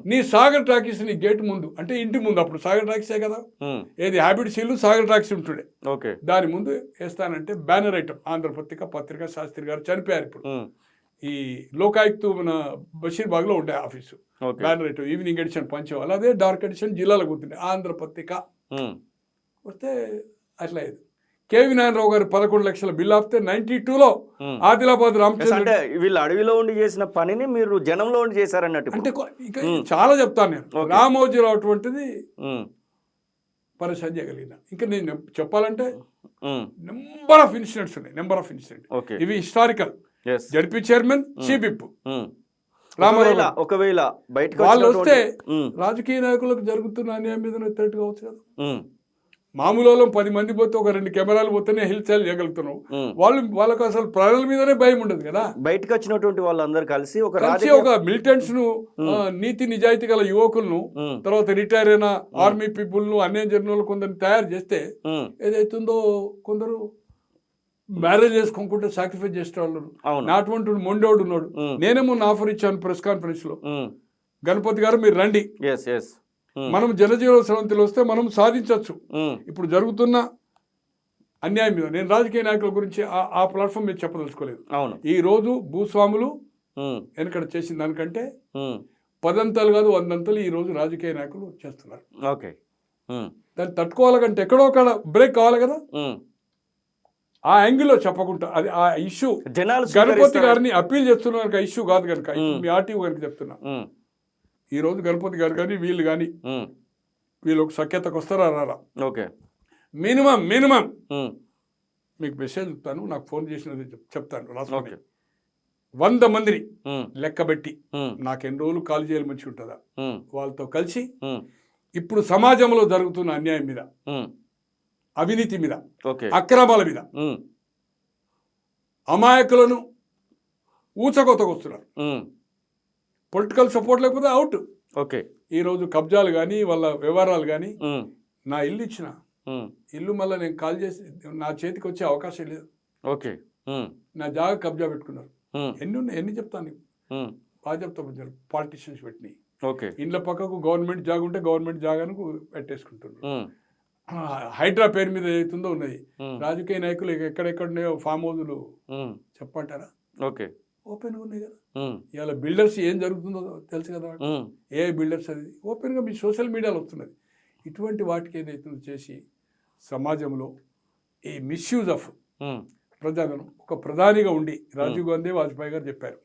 నీ సాగర్ టాకీస్ నీ గేట్ ముందు, అంటే ఇంటి ముందు, అప్పుడు సాగర్ టాకీసే కదా, ఏది హ్యాబిట్ సీలు సాగర్ టాకీస్ ఉంటుండే, దాని ముందు వేస్తానంటే బ్యానర్ ఐటమ్ పత్రికా శాస్త్రి గారు చనిపోయారు. ఇప్పుడు ఈ లోకాయుక్త మన బషీర్బాగ్ లో ఉండే office, banner item evening edition పంచేవాళ్ళు, అదే డార్క్ ఎడిషన్ జిల్లాలో కూర్చుండే ఆంధ్రపత్రిక వస్తే అట్లా. కేవీ నారాయణరావు గారు 11 లక్షల బిల్లు ఆపితే 92లో ఆదిలాబాద్ రామచంద్ర, వీళ్ళు అడవిలో ఉండి చేసిన పనిని మీరు జనంలో ఉండి చేశారన్నట్టు. అంటే చాలా చెప్తాను నేను. రామోజీరావు అటువంటిది పరిశీలన చేయగలిగిన. ఇంకా నేను చెప్పాలంటే నెంబర్ ఆఫ్ ఇన్సిడెంట్స్ ఉన్నాయి, ఇవి historical. ZP chairman, chief whip Ramarao, ఒకవేళ బయటకు వాళ్ళు వస్తే రాజకీయ నాయకులకు జరుగుతున్న అన్యాయం మీద థ్రెట్ కావచ్చు కదా. మామూలు వాళ్ళం 10 మంది పోతే ఒక 2 కెమెరాలు పోతేనే హెల్చాలు చేయగలుగుతున్నావు. వాళ్ళకు అసలు ప్రజల మీదనే భయం ఉండదు కదా. బయటకు వచ్చినటువంటి వాళ్ళందరూ కలిసి ఒక మిలిటెంట్స్ ను, నీతి నిజాయితీ గల యువకులను, తర్వాత రిటైర్ అయిన ఆర్మీ పీపుల్ ను, అన్య జర్నలు కొందరిని తయారు చేస్తే ఏదైతుందో కొందరు మ్యారేజ్ చేసుకోకుంటే సాక్రిఫైస్ చేసే వాళ్ళు నాటువంటి మొండోడు ఉన్నాడు. నేనే మొన్న ఆఫర్ ఇచ్చాను ప్రెస్ కాన్ఫరెన్స్ లో, గణపతి గారు మీరు రండి, మనం జనజీవన స్రవంతిలో వస్తే మనం సాధించవచ్చు. ఇప్పుడు జరుగుతున్న అన్యాయం మీద నేను రాజకీయ నాయకుల గురించి ఆ ప్లాట్ఫామ్ మీద చెప్పదలుచుకోలేదు. ఈ రోజు భూస్వాములు వెనకడ చేసిన దానికంటే 10 అంతలు కాదు 100 అంతలు ఈ రోజు రాజకీయ నాయకులు చేస్తున్నారు. దాన్ని తట్టుకోవాలంటే ఎక్కడో ఒక బ్రేక్ కావాలి కదా. ఆ యాంగిల్లో చెప్పకుండా అది ఆ ఇష్యూ గణపతి గారిని అప్పీల్ చేస్తున్నారు ఇష్యూ కాదు కనుక మీ ఆర్టీఓ గారికి చెప్తున్నా. ఈ రోజు గణపతి గారు కానీ వీళ్ళు కానీ వీళ్ళు ఒక సఖ్యతకు వస్తారా రారా? మినిమం మీకు మెసేజ్ చెప్తాను, నాకు ఫోన్ చేసినది చెప్తాను రాసుకోండి. 100 మందిని లెక్కబెట్టి నాకు ఎన్ని రోజులు కాల్ చేయాలి మంచిగా ఉంటుందా, వాళ్ళతో కలిసి ఇప్పుడు సమాజంలో జరుగుతున్న అన్యాయం మీద, అవినీతి మీద, అక్రమాల మీద, అమాయకులను ఊచకొత్తకొస్తున్నారు. పొలిటికల్ సపోర్ట్ లేకపోతే అవుట్. ఈరోజు కబ్జాలు కానీ వాళ్ళ వ్యవహారాలు కానీ, నా ఇల్లు ఇచ్చిన ఇల్లు మళ్ళీ నేను కాల్ చేసి నా చేతికి వచ్చే అవకాశం లేదు. నా జాగా కబ్జా పెట్టుకున్నారు. ఎన్ని చెప్తాను బాగా చెప్తా. పాలిటిషియన్స్ పెట్టినాయి. ఇండ్ల పక్కకు గవర్నమెంట్ జాగా ఉంటే గవర్నమెంట్ జాగాను పెట్టేసుకుంటున్నారు. హైడ్రా పేరు మీద ఏదైతుందో ఉన్నది. రాజకీయ నాయకులు ఎక్కడెక్కడున్నాయో ఫామ్ హౌజులు చెప్పంటారా? ఓపెన్గా ఉన్నాయి కదా. ఇవాళ బిల్డర్స్ ఏం జరుగుతుందో తెలుసు కదా. ఏ బిల్డర్స్ అది ఓపెన్గా మీ సోషల్ మీడియాలో వస్తున్నది. ఇటువంటి వాటికి ఏదైతుందో చేసి సమాజంలో ఈ మిస్యూజ్ ఆఫ్ ప్రజలను ఒక ప్రధానిగా ఉండి రాజీవ్ గాంధీ వాజ్పేయి గారు చెప్పారు,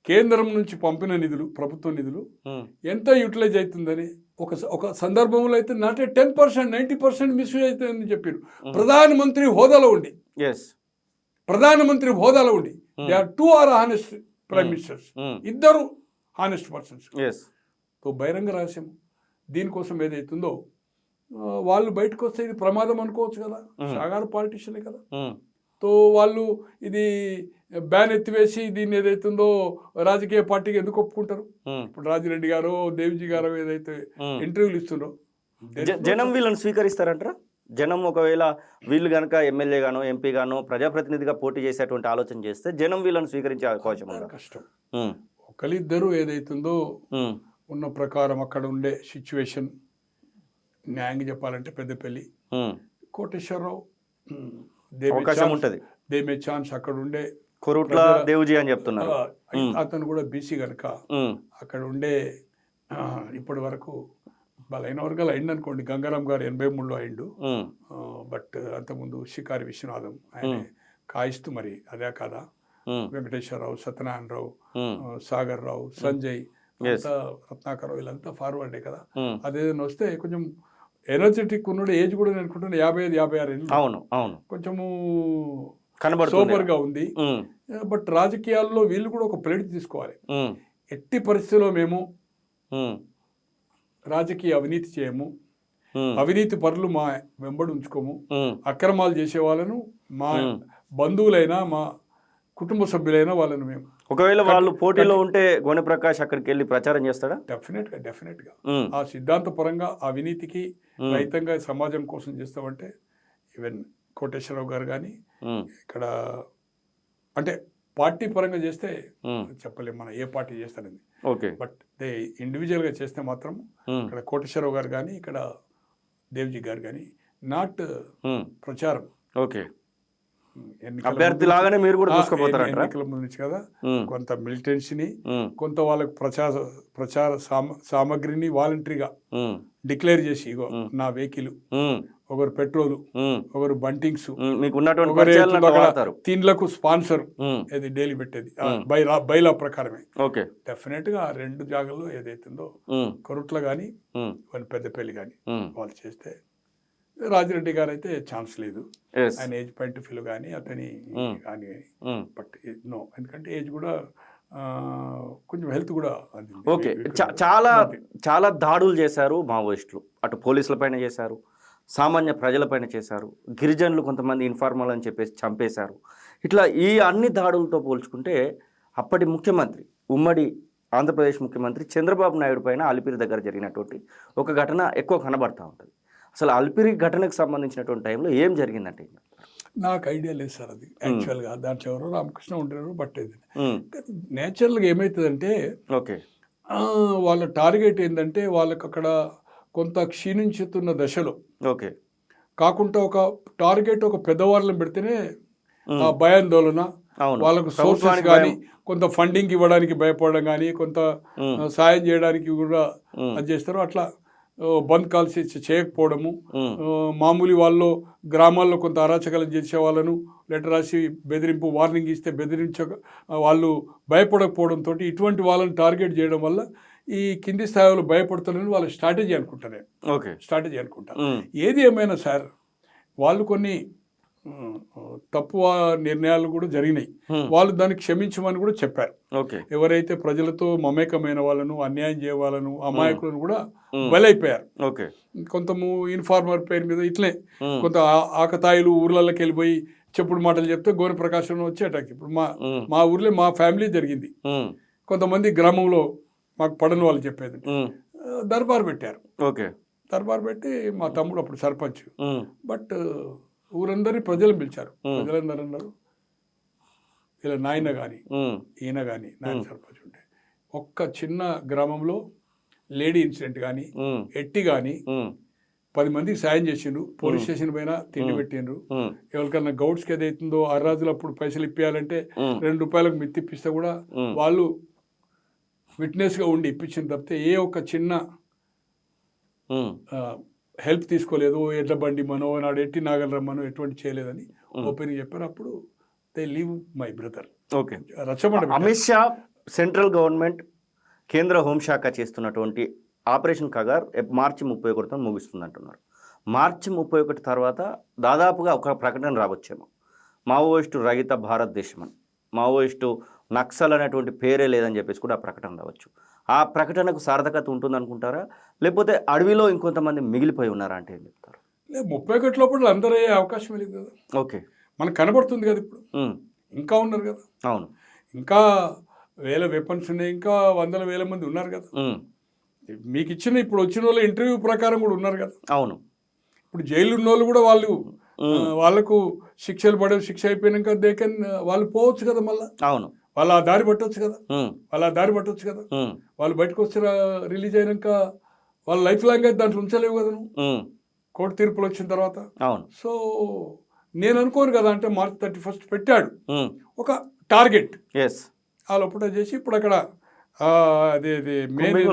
కేంద్రం నుంచి పంపిన నిధులు, ప్రభుత్వ నిధులు ఎంత యూటిలైజ్ అవుతుందని. ఒక సందర్భంలో అయితే నాట్ 10%, 90% మిస్యూజ్ అవుతుందని చెప్పారు. ప్రధానమంత్రి హోదాలో ఉండి they are 2 are honest prime ministers, ఇద్దరు హానెస్ట్ పర్సన్స్. తో బహిరంగ రహస్యం. దీనికోసం ఏదైతుందో వాళ్ళు బయటకు వస్తే ఇది ప్రమాదం అనుకోవచ్చు కదా. సాగారు పాలిటిషియనే కదా. తో వాళ్ళు ఇది బ్యాన్ ఎత్తివేసి దీన్ని ఏదైతుందో రాజకీయ పార్టీకి ఎందుకు ఒప్పుకుంటారు? ఇప్పుడు రాజిరెడ్డి గారు, దేవ్జీ గారు ఏదైతే ఇంటర్వ్యూలు ఇస్తున్నారో జనం వీళ్ళని స్వీకరిస్తారంటారా? జనం ఒకవేళ వీళ్ళు కనుక ఎమ్మెల్యే గానో ఎంపీ గానో ప్రజాప్రతినిధిగా పోటీ చేసేటువంటి ఆలోచన చేస్తే జనం వీళ్ళని స్వీకరించే అవకాశం ఉందా? కష్టం. ఒకరిద్దరు ఏదైతుందో ఉన్న ప్రకారం అక్కడ ఉండే సిచ్యువేషన్ న్యాయంగా చెప్పాలంటే Peddapalli Koteswararao they may chance అక్కడ ఉండే కొరుట్ల దేవుజీ అని చెప్తున్నారు. అతను కూడా బీసీ కనుక అక్కడ ఉండే ఇప్పటి వరకు బలైన వర్గాలు అయింది అనుకోండి. గంగారాం గారు 83లో అయిండు. బట్ అంతకుముందు షికారి విశ్వనాథం ఆయన కాయిస్తూ మరి అదే కాదా, వెంకటేశ్వరరావు, సత్యనారాయణరావు, సాగర్ రావు, సంజయ్, రత్నాకరావు వీళ్ళంతా ఫార్వర్డే కదా. అదేదైనా వస్తే కొంచెం ఎనర్జెటిక్ ఉన్నాడు. ఏజ్ కూడా నేను అనుకుంటున్నా 55-56 ఏళ్ళు. కొంచెము సూపర్ గా ఉంది. బట్ రాజకీయాల్లో వీళ్ళు కూడా ఒక ప్లేట్ తీసుకోవాలి. ఎట్టి పరిస్థితిలో మేము రాజకీయ అవినీతి చేయము, అవినీతి పరులు మా వెంబడి ఉంచుకోము, అక్రమాలు చేసే వాళ్ళను మా బంధువులైనా మా కుటుంబ సభ్యులైనా వాళ్ళను మేము ఒకవేళ వాళ్ళు పోటీలో ఉంటే గోనె ప్రకాష్ అక్కడికి వెళ్ళి ప్రచారం చేస్తాడా? డెఫినెట్ గా ఆ సిద్ధాంత పరంగా అవినీతికి రహితంగా సమాజం కోసం చేస్తామంటే ఈవెన్ కోటేశ్వరరావు గారు కానీ ఇక్కడ అంటే పార్టీ పరంగా చేస్తే చెప్పలేము మనం ఏ పార్టీ చేస్తారని. బట్ ఇండివిజువల్ గా చేస్తే మాత్రం ఇక్కడ కోటేశ్వరరావు గారు కానీ ఇక్కడ దేవ్జీ గారు కానీ నాట్ ప్రచారం అభ్యర్థి లాగానే మీరు కూడా చూసుకోపోతారు. ఎన్నికల ముందు నుంచి కదా కొంత మిలిటెన్సీని, కొంత వాళ్ళకు ప్రచార సామగ్రిని వాలంటరీగా డిక్లేర్ చేసి ఇగో నా వెహికల్, ఒకరు పెట్రోల్, ఒకరు బంటింగ్స్, తిండ్లకు స్పాన్సర్ ఏది డైలీ పెట్టేది బైలా ప్రకారమే. డెఫినెట్ గా 2 జాగాల్లో ఏదైతుందో కొరుట్ల గాని పెద్దపల్లి గాని వాళ్ళు చేస్తే, రాజిరెడ్డి గారు అయితే ఛాన్స్ లేదు. ఆయన ఏజ్ పాయింట్ ఆఫ్ వ్యూ కానీ అతని కానీ బట్ నో, ఎందుకంటే ఏజ్ కూడా కొంచెం హెల్త్ కూడా. చాలా చాలా దాడులు చేశారు మావోయిస్టులు. అటు పోలీసుల పైన చేశారు, సామాన్య ప్రజలపైన చేశారు, గిరిజనులు కొంతమంది ఇన్ఫార్మల్ అని చెప్పేసి చంపేశారు. ఇట్లా ఈ అన్ని దాడులతో పోల్చుకుంటే అప్పటి ముఖ్యమంత్రి, ఉమ్మడి ఆంధ్రప్రదేశ్ ముఖ్యమంత్రి చంద్రబాబు నాయుడు పైన అలిపిరి దగ్గర జరిగినటువంటి ఒక ఘటన ఎక్కువ కనబడతా ఉంటుంది. అసలు అలిపిరి ఘటనకు సంబంధించినటువంటి టైంలో ఏం జరిగిందంటే? నాకు ఐడియా లేదు సార్ అది యాక్చువల్గా. దాంట్లో ఎవరో రామకృష్ణ ఉంటారు, బట్ ఇది నేచురల్గా ఏమవుతుందంటే ఓకే, వాళ్ళ టార్గెట్ ఏంటంటే వాళ్ళకి అక్కడ కొంత క్షీణించుతున్న దశలో ఓకే కాకుండా ఒక టార్గెట్ ఒక పెద్దవాళ్ళని పెడితేనే ఆ భయాందోళన, వాళ్ళకు సోర్సెస్ కానీ కొంత ఫండింగ్ ఇవ్వడానికి భయపడడం కానీ కొంత సాయం చేయడానికి కూడా అది చేస్తారు. అట్లా బంద్ కాల్స్ చేయకపోవడము, మామూలు వాళ్ళు గ్రామాల్లో కొంత అరాచకాలు చేసే వాళ్ళను లెటర్ రాసి బెదిరింపు వార్నింగ్ ఇస్తే వాళ్ళు భయపడకపోవడంతో ఇటువంటి వాళ్ళని టార్గెట్ చేయడం వల్ల ఈ కింది స్థాయిలో భయపడుతున్నారని వాళ్ళ స్ట్రాటజీ అనుకుంటాను. ఓకే, స్ట్రాటజీ అనుకుంటా. ఏది ఏమైనా సార్ వాళ్ళు కొన్ని తప్పు నిర్ణయాలు కూడా జరిగినాయి. వాళ్ళు దాన్ని క్షమించమని కూడా చెప్పారు. ఎవరైతే ప్రజలతో మమేకమైన వాళ్ళను, అన్యాయం చేయ వాళ్ళను, అమాయకులను కూడా బలైపోయారు. కొంత ఇన్ఫార్మర్ పేరు మీద ఇట్లే కొంత ఆకతాయిలు ఊర్లలోకి వెళ్ళిపోయి చెప్పుడు మాటలు చెప్తే గోని ప్రకాశం వచ్చి అటాక్. ఇప్పుడు మా ఊర్లో మా ఫ్యామిలీ జరిగింది. కొంతమంది గ్రామంలో మాకు పడని వాళ్ళు చెప్పేది దర్బార్ పెట్టారు. దర్బార్ పెట్టి మా తమ్ముడు అప్పుడు సర్పంచ్, బట్ ఊరందరి ప్రజలు పిలిచారు. ప్రజలందరూ అన్నారు ఇలా నాయన కానీ ఈయన కానీ నాయన సర్పంచ్ ఉంటే ఒక్క చిన్న గ్రామంలో లేడీ ఇన్సిడెంట్ కానీ ఎట్టి కానీ 10 మందికి సాయం చేసిండ్రు. పోలీస్ స్టేషన్ పైన తిండి పెట్టిండ్రు. ఎవరికన్నా గౌడ్స్కి ఏదైతుందో 6 రోజులు అప్పుడు పైసలు ఇప్పించాలంటే 2 రూపాయలకు మిత్తి ఇప్పిస్తే కూడా వాళ్ళు విట్నెస్గా ఉండి ఇప్పించిన తప్పితే ఏ ఒక్క చిన్న హెల్ప్ తీసుకోలేదు. ఎడ్ల బండి మనో నాడు ఎట్టి నాగలరమ్మనో ఎటువంటి చేయలేదని ఓపెన్గా చెప్పారు. అప్పుడు they leave my brother. Okay, Amit Shah central government కేంద్ర హోంశాఖ చేస్తున్నటువంటి ఆపరేషన్ కగార్ మార్చి 31 ముగుస్తుంది అంటున్నారు. మార్చి 31 తర్వాత దాదాపుగా ఒక ప్రకటన రావచ్చేమో, మావోయిస్టు రహిత భారతదేశం అని. మావోయిస్టు నక్సల్ అనేటువంటి పేరే లేదని చెప్పేసి కూడా ఆ ప్రకటన రావచ్చు. ఆ ప్రకటనకు సార్థకత ఉంటుంది అనుకుంటారా, లేకపోతే అడవిలో ఇంకొంతమంది మిగిలిపోయి ఉన్నారా అంటే ఏం చెప్తారు? 31 లోపల అందరూ అయ్యే అవకాశం లేదు కదా. ఓకే, మనకు కనబడుతుంది కదా ఇప్పుడు ఇంకా ఉన్నారు కదా. అవును, ఇంకా వేల వెపన్స్ ఉన్నాయి, ఇంకా వందల వేల మంది ఉన్నారు కదా. మీకు ఇచ్చిన ఇప్పుడు వచ్చిన వాళ్ళు ఇంటర్వ్యూ ప్రకారం కూడా ఉన్నారు కదా. అవును, ఇప్పుడు జైలు ఉన్న వాళ్ళు కూడా వాళ్ళకు శిక్షలు పడే శిక్ష అయిపోయినాక వాళ్ళు పోవచ్చు కదా మళ్ళీ. అవును, వాళ్ళు ఆ దారి పట్టవచ్చు కదా. వాళ్ళు బయటకు వచ్చి రిలీజ్ అయినాక వాళ్ళ లైఫ్ లాంగ్ అయితే దాంట్లో ఉంచలేవు కదా నువ్వు, కోర్టు తీర్పులు వచ్చిన తర్వాత. అవును, సో నేను అనుకోను కదా, అంటే మార్చి 31 పెట్టాడు ఒక టార్గెట్. ఆ లోపల చేసి ఇప్పుడు అక్కడ అదే మెయిన్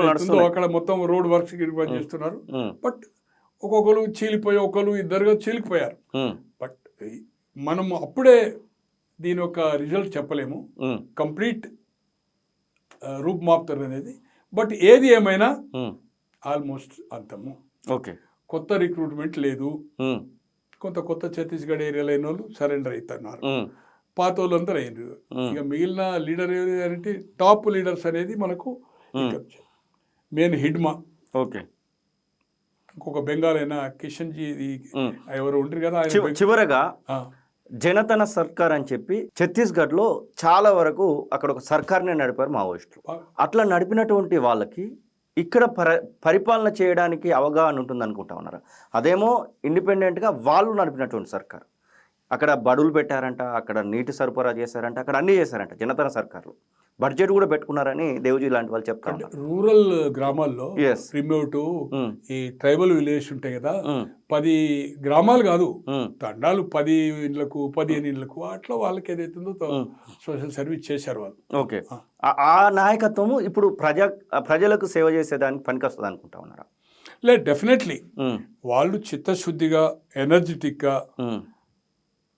అక్కడ మొత్తం రోడ్ వర్క్స్ చేస్తున్నారు. బట్ ఒక్కొక్కరు చీలిపోయి ఒకరు ఇద్దరుగా చీలిపోయారు. బట్ మనం అప్పుడే దీని యొక్క రిజల్ట్ చెప్పలేము, కంప్లీట్ రూపుమాపుతారు అనేది. బట్ ఏది ఏమైనా ఆల్మోస్ట్ అంతము. కొత్త రిక్రూట్మెంట్ లేదు. కొత్త ఛత్తీస్గఢ్ ఏరియాలో అయిన వాళ్ళు సరెండర్ అవుతున్నారు. పాత వాళ్ళు అందరూ అయినారు. ఇక మిగిలిన లీడర్ అంటే టాప్ లీడర్స్ అనేది మనకు మెయిన్ హిడ్మా, ఇంకొక బెంగాల్ అయినా కిషన్జీ ఎవరు ఉంటారు కదా. చివరగా జనతన సర్కార్ అని చెప్పి ఛత్తీస్గఢ్లో చాలా వరకు అక్కడ ఒక సర్కార్నే నడిపారు మావోయిస్టులు. అట్లా నడిపినటువంటి వాళ్ళకి ఇక్కడ పరిపాలన చేయడానికి అవగాహన ఉంటుంది అనుకుంటా ఉన్నారు. అదేమో ఇండిపెండెంట్గా వాళ్ళు నడిపినటువంటి సర్కార్. అక్కడ బడులు పెట్టారంట, అక్కడ నీటి సరఫరా చేశారంట, అక్కడ అన్నీ చేశారంట జనతన సర్కార్లు. బడ్జెట్ కూడా పెట్టుకున్నారని దేవ్జీ లాంటి వాళ్ళు చెప్తారు. రూరల్ గ్రామాల్లో రిమోట్ ఈ ట్రైబల్ విలేజ్ ఉంటాయి కదా, 10 గ్రామాలు కాదు తండాలు, 10 ఇండ్లకు 15 ఇండ్లకు అట్లా వాళ్ళకి ఏదైతుందో సోషల్ సర్వీస్ చేశారు వాళ్ళు. ఓకే, ఆ నాయకత్వము ఇప్పుడు ప్రజలకు సేవ చేసేదానికి పనికొస్తుంది అనుకుంటా ఉన్నారా? లేదు, డెఫినెట్లీ వాళ్ళు చిత్తశుద్ధిగా ఎనర్జెటిక్గా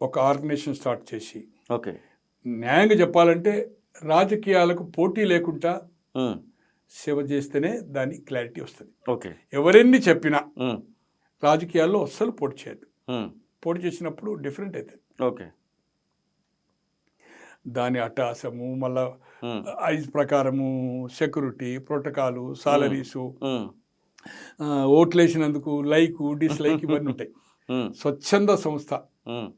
ఒక ఆర్గనైజేషన్ స్టార్ట్ చేసి న్యాయంగా చెప్పాలంటే రాజకీయాలకు పోటీ లేకుండా సేవ చేస్తేనే దాని క్లారిటీ వస్తుంది. ఎవరెన్ని చెప్పినా రాజకీయాల్లో అస్సలు పోటీ చేయద్దు. పోటీ చేసినప్పుడు డిఫరెంట్ అవుతుంది. దాని అటాసము, మళ్ళా ఐజ్ ప్రకారము, సెక్యూరిటీ, ప్రోటోకాలు, సాలరీసు, ఓట్లేసినందుకు లైక్ డిస్లైక్ ఇవన్నీ ఉంటాయి. ఉమ్, స్వచ్ఛంద సంస్థ, ఉమ్.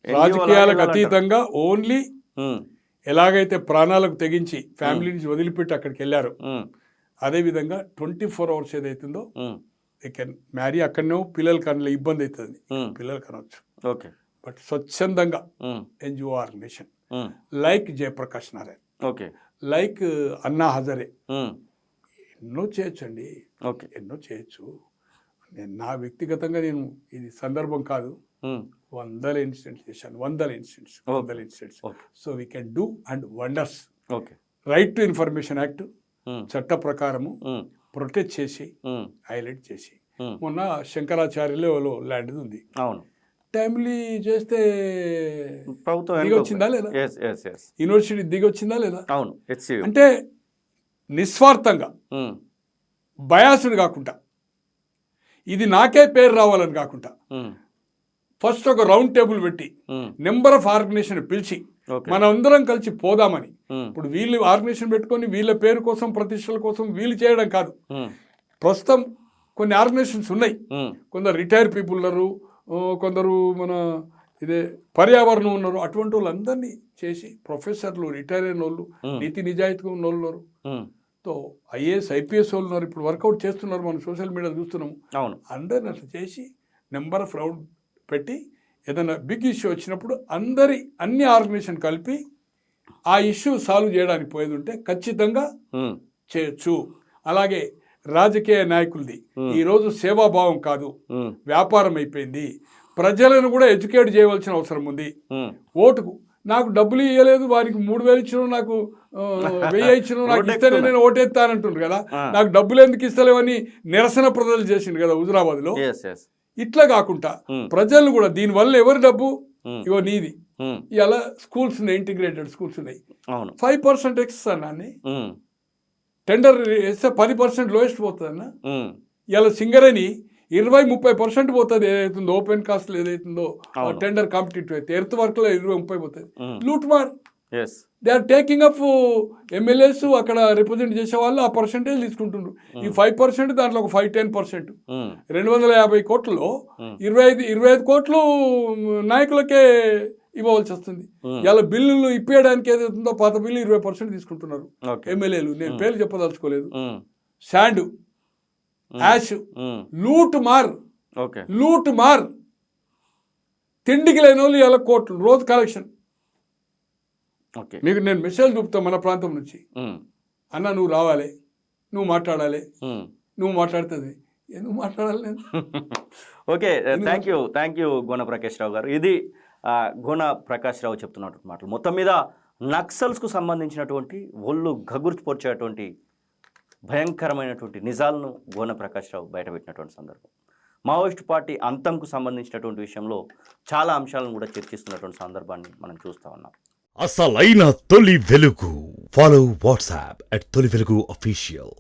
రాజకీయాలకు NGO లాగా అతీతంగా ఓన్లీ ఉమ్, ఎలాగైతే ప్రాణాలకు తెగించి ఫ్యామిలీ నుంచి వదిలిపెట్టి అక్కడికి వెళ్ళారు, ఉమ్, అదేవిధంగా 24 hours ఏదైతుందో ఉమ్, దే కెన్ మ్యారీ. అక్కడనే పిల్లలు కన్నా ఇబ్బంది అవుతుంది, ఉమ్. పిల్లలు కనవచ్చు. ఓకే. బట్ స్వచ్ఛందంగా um, NGO organization um, like Jayaprakash Narayan, okay. Like Anna Hazare ఉమ్, ఎన్నో చేయొచ్చండి, ఓకే. ఎన్నో చేయొచ్చు. నా వ్యక్తిగతంగా నేను ఇది సందర్భం కాదు, ఉమ్, వందల ఇన్సిడెంట్స్ చేశాను, వందల incidents. Okay. So we can do and wonders. Okay. Right to information act um, చట్ట ప్రకారము ఉమ్, ప్రొటెక్ట్ చేసి ఉమ్, హైలైట్ చేసి, ఉమ్. మొన్న శంకరాచార్యలో ల్యాండ్ ఉంది, అవును. టైమ్లీ చేస్తే ప్రభుత్వం దిగొచ్చిందా లేదా? Yes, yes, yes. యూనివర్సిటీ దిగొచ్చిందా లేదా? అవును. HCU. అంటే నిస్వార్థంగా, ఉమ్, బయాసుడు కాకుండా, ఇది నాకే పేరు రావాలని కాకుండా, ఉమ్, ఫస్ట్ ఒక రౌండ్ టేబుల్ పెట్టి ఉమ్, నెంబర్ ఆఫ్ ఆర్గనైజేషన్ పిలిచి ఓకే. మనం అందరం కలిసి పోదామని. ఉమ్, ఇప్పుడు వీళ్ళు ఆర్గనైజేషన్ పెట్టుకొని వీళ్ళ పేరు కోసం ప్రతిష్టల కోసం వీళ్ళు చేయడం కాదు. ఉమ్, ప్రస్తుతం కొన్ని ఆర్గనైజేషన్స్ ఉన్నాయి, ఉమ్, కొందరు రిటైర్ పీపుల్ ఉన్నారు, కొందరు మన ఇదే పర్యావరణం ఉన్నారు. అటువంటి వాళ్ళందరినీ చేసి ప్రొఫెసర్లు, రిటైర్ అయిన వాళ్ళు, నీతి నిజాయితీగా ఉన్న వాళ్ళు ఉన్నారు, ఉమ్, తో ఐఏఎస్ ఐపీఎస్ వాళ్ళు ఉన్నారు, ఇప్పుడు వర్కౌట్ చేస్తున్నారు, మనం సోషల్ మీడియా చూస్తున్నాము. అవును. అందరిని అట్లా చేసి నెంబర్ ఆఫ్ రౌండ్ పెట్టి ఏదైనా బిగ్ ఇష్యూ వచ్చినప్పుడు అన్ని ఆర్గనైజేషన్ కలిపి ఆ ఇష్యూ సాల్వ్ చేయడానికి పోయేది ఉంటే ఖచ్చితంగా ఉమ్, చేయొచ్చు. అలాగే రాజకీయ నాయకులది ఈరోజు సేవాభావం కాదు, ఉమ్, వ్యాపారం అయిపోయింది. ప్రజలను కూడా ఎడ్యుకేట్ చేయవలసిన అవసరం ఉంది. ఉమ్. ఓటుకు నాకు డబ్బులు ఇవ్వలేదు, వారికి 3,000 ఇచ్చిన, నాకు 1,000 ఇచ్చిన, నాకు ఇస్తేనే నేను ఓటేస్తానంటుండ్రు కదా, నాకు డబ్బులు ఎందుకు ఇస్తలేవని నిరసన ప్రజలు చేసిండు కదా హుజురాబాద్లో. Yes, yes. ఇట్లా కాకుండా ప్రజలు కూడా దీనివల్ల ఎవరి డబ్బు, ఇగో నీది. ఉమ్, ఇలా స్కూల్స్ ఉన్నాయి, ఇంటిగ్రేటెడ్ స్కూల్స్ ఉన్నాయి, అవును. 5% ఎక్స్ అన్నాన్ని ఉమ్, టెండర్ వేస్తే 10% లోయెస్ట్ పోతుంది అన్న. ఉమ్, ఇలా సింగరేణి 20-30% పోతుంది, ఏదైతుందో ఓపెన్ కాస్ట్ ఏదైతుందో టెండర్ కాంపిటేటివ్ అయితే. ఎర్త్ వర్క్లో 20-30 పోతుంది. లూట్ మార్. yes. They are taking up MLAs, అక్కడ రిప్రజెంట్ చేసే వాళ్ళు ఆ పర్సెంటేజ్ తీసుకుంటుండ్రు. ఈ 5% దాంట్లో ఒక 5-10%. ఉమ్, 250 కోట్లలో 25 కోట్లు నాయకులకే ఇవ్వవలసి వస్తుంది. ఇలా బిల్లులు ఇప్పేయడానికి ఏదైతుందో పాత బిల్లు 20% తీసుకుంటున్నారు ఓకే. ఎమ్మెల్యేలు. నేను పేర్లు చెప్పదలుచుకోలేదు. ఉమ్, శాండ్, యాష్, ఉమ్, లూట్ మార్, ఓకే. లూట్ మార్. తిండికి లేని వాళ్ళు ఇలా కోట్లు రోజు కలెక్షన్. ఓకే. మీకు నేను మెసేజ్ చూపుతాను మన ప్రాంతం నుంచి, ఉమ్, అన్న నువ్వు రావాలి, నువ్వు మాట్లాడాలి, ఉమ్. నువ్వు మాట్లాడుతుంది, ఎందుకు మాట్లాడాలి నేను? Okay. Thank you Gona Prakash Rao గారు. ఇది గోన ప్రకాష్ రావు చెప్తున్నటువంటి మాటలు. మొత్తం మీద నక్సల్స్కు సంబంధించినటువంటి ఒళ్ళు గగుర్చి పొడిచేటువంటి భయంకరమైనటువంటి నిజాలను గోన ప్రకాష్ రావు బయటపెట్టినటువంటి సందర్భం. మావోయిస్టు పార్టీ అంతంకు సంబంధించినటువంటి విషయంలో చాలా అంశాలను కూడా చర్చిస్తున్నటువంటి సందర్భాన్ని మనం చూస్తూ ఉన్నాం. అసలైన తొలి వెలుగు. ఫాలో వాట్సాప్ @తొలి వెలుగు official.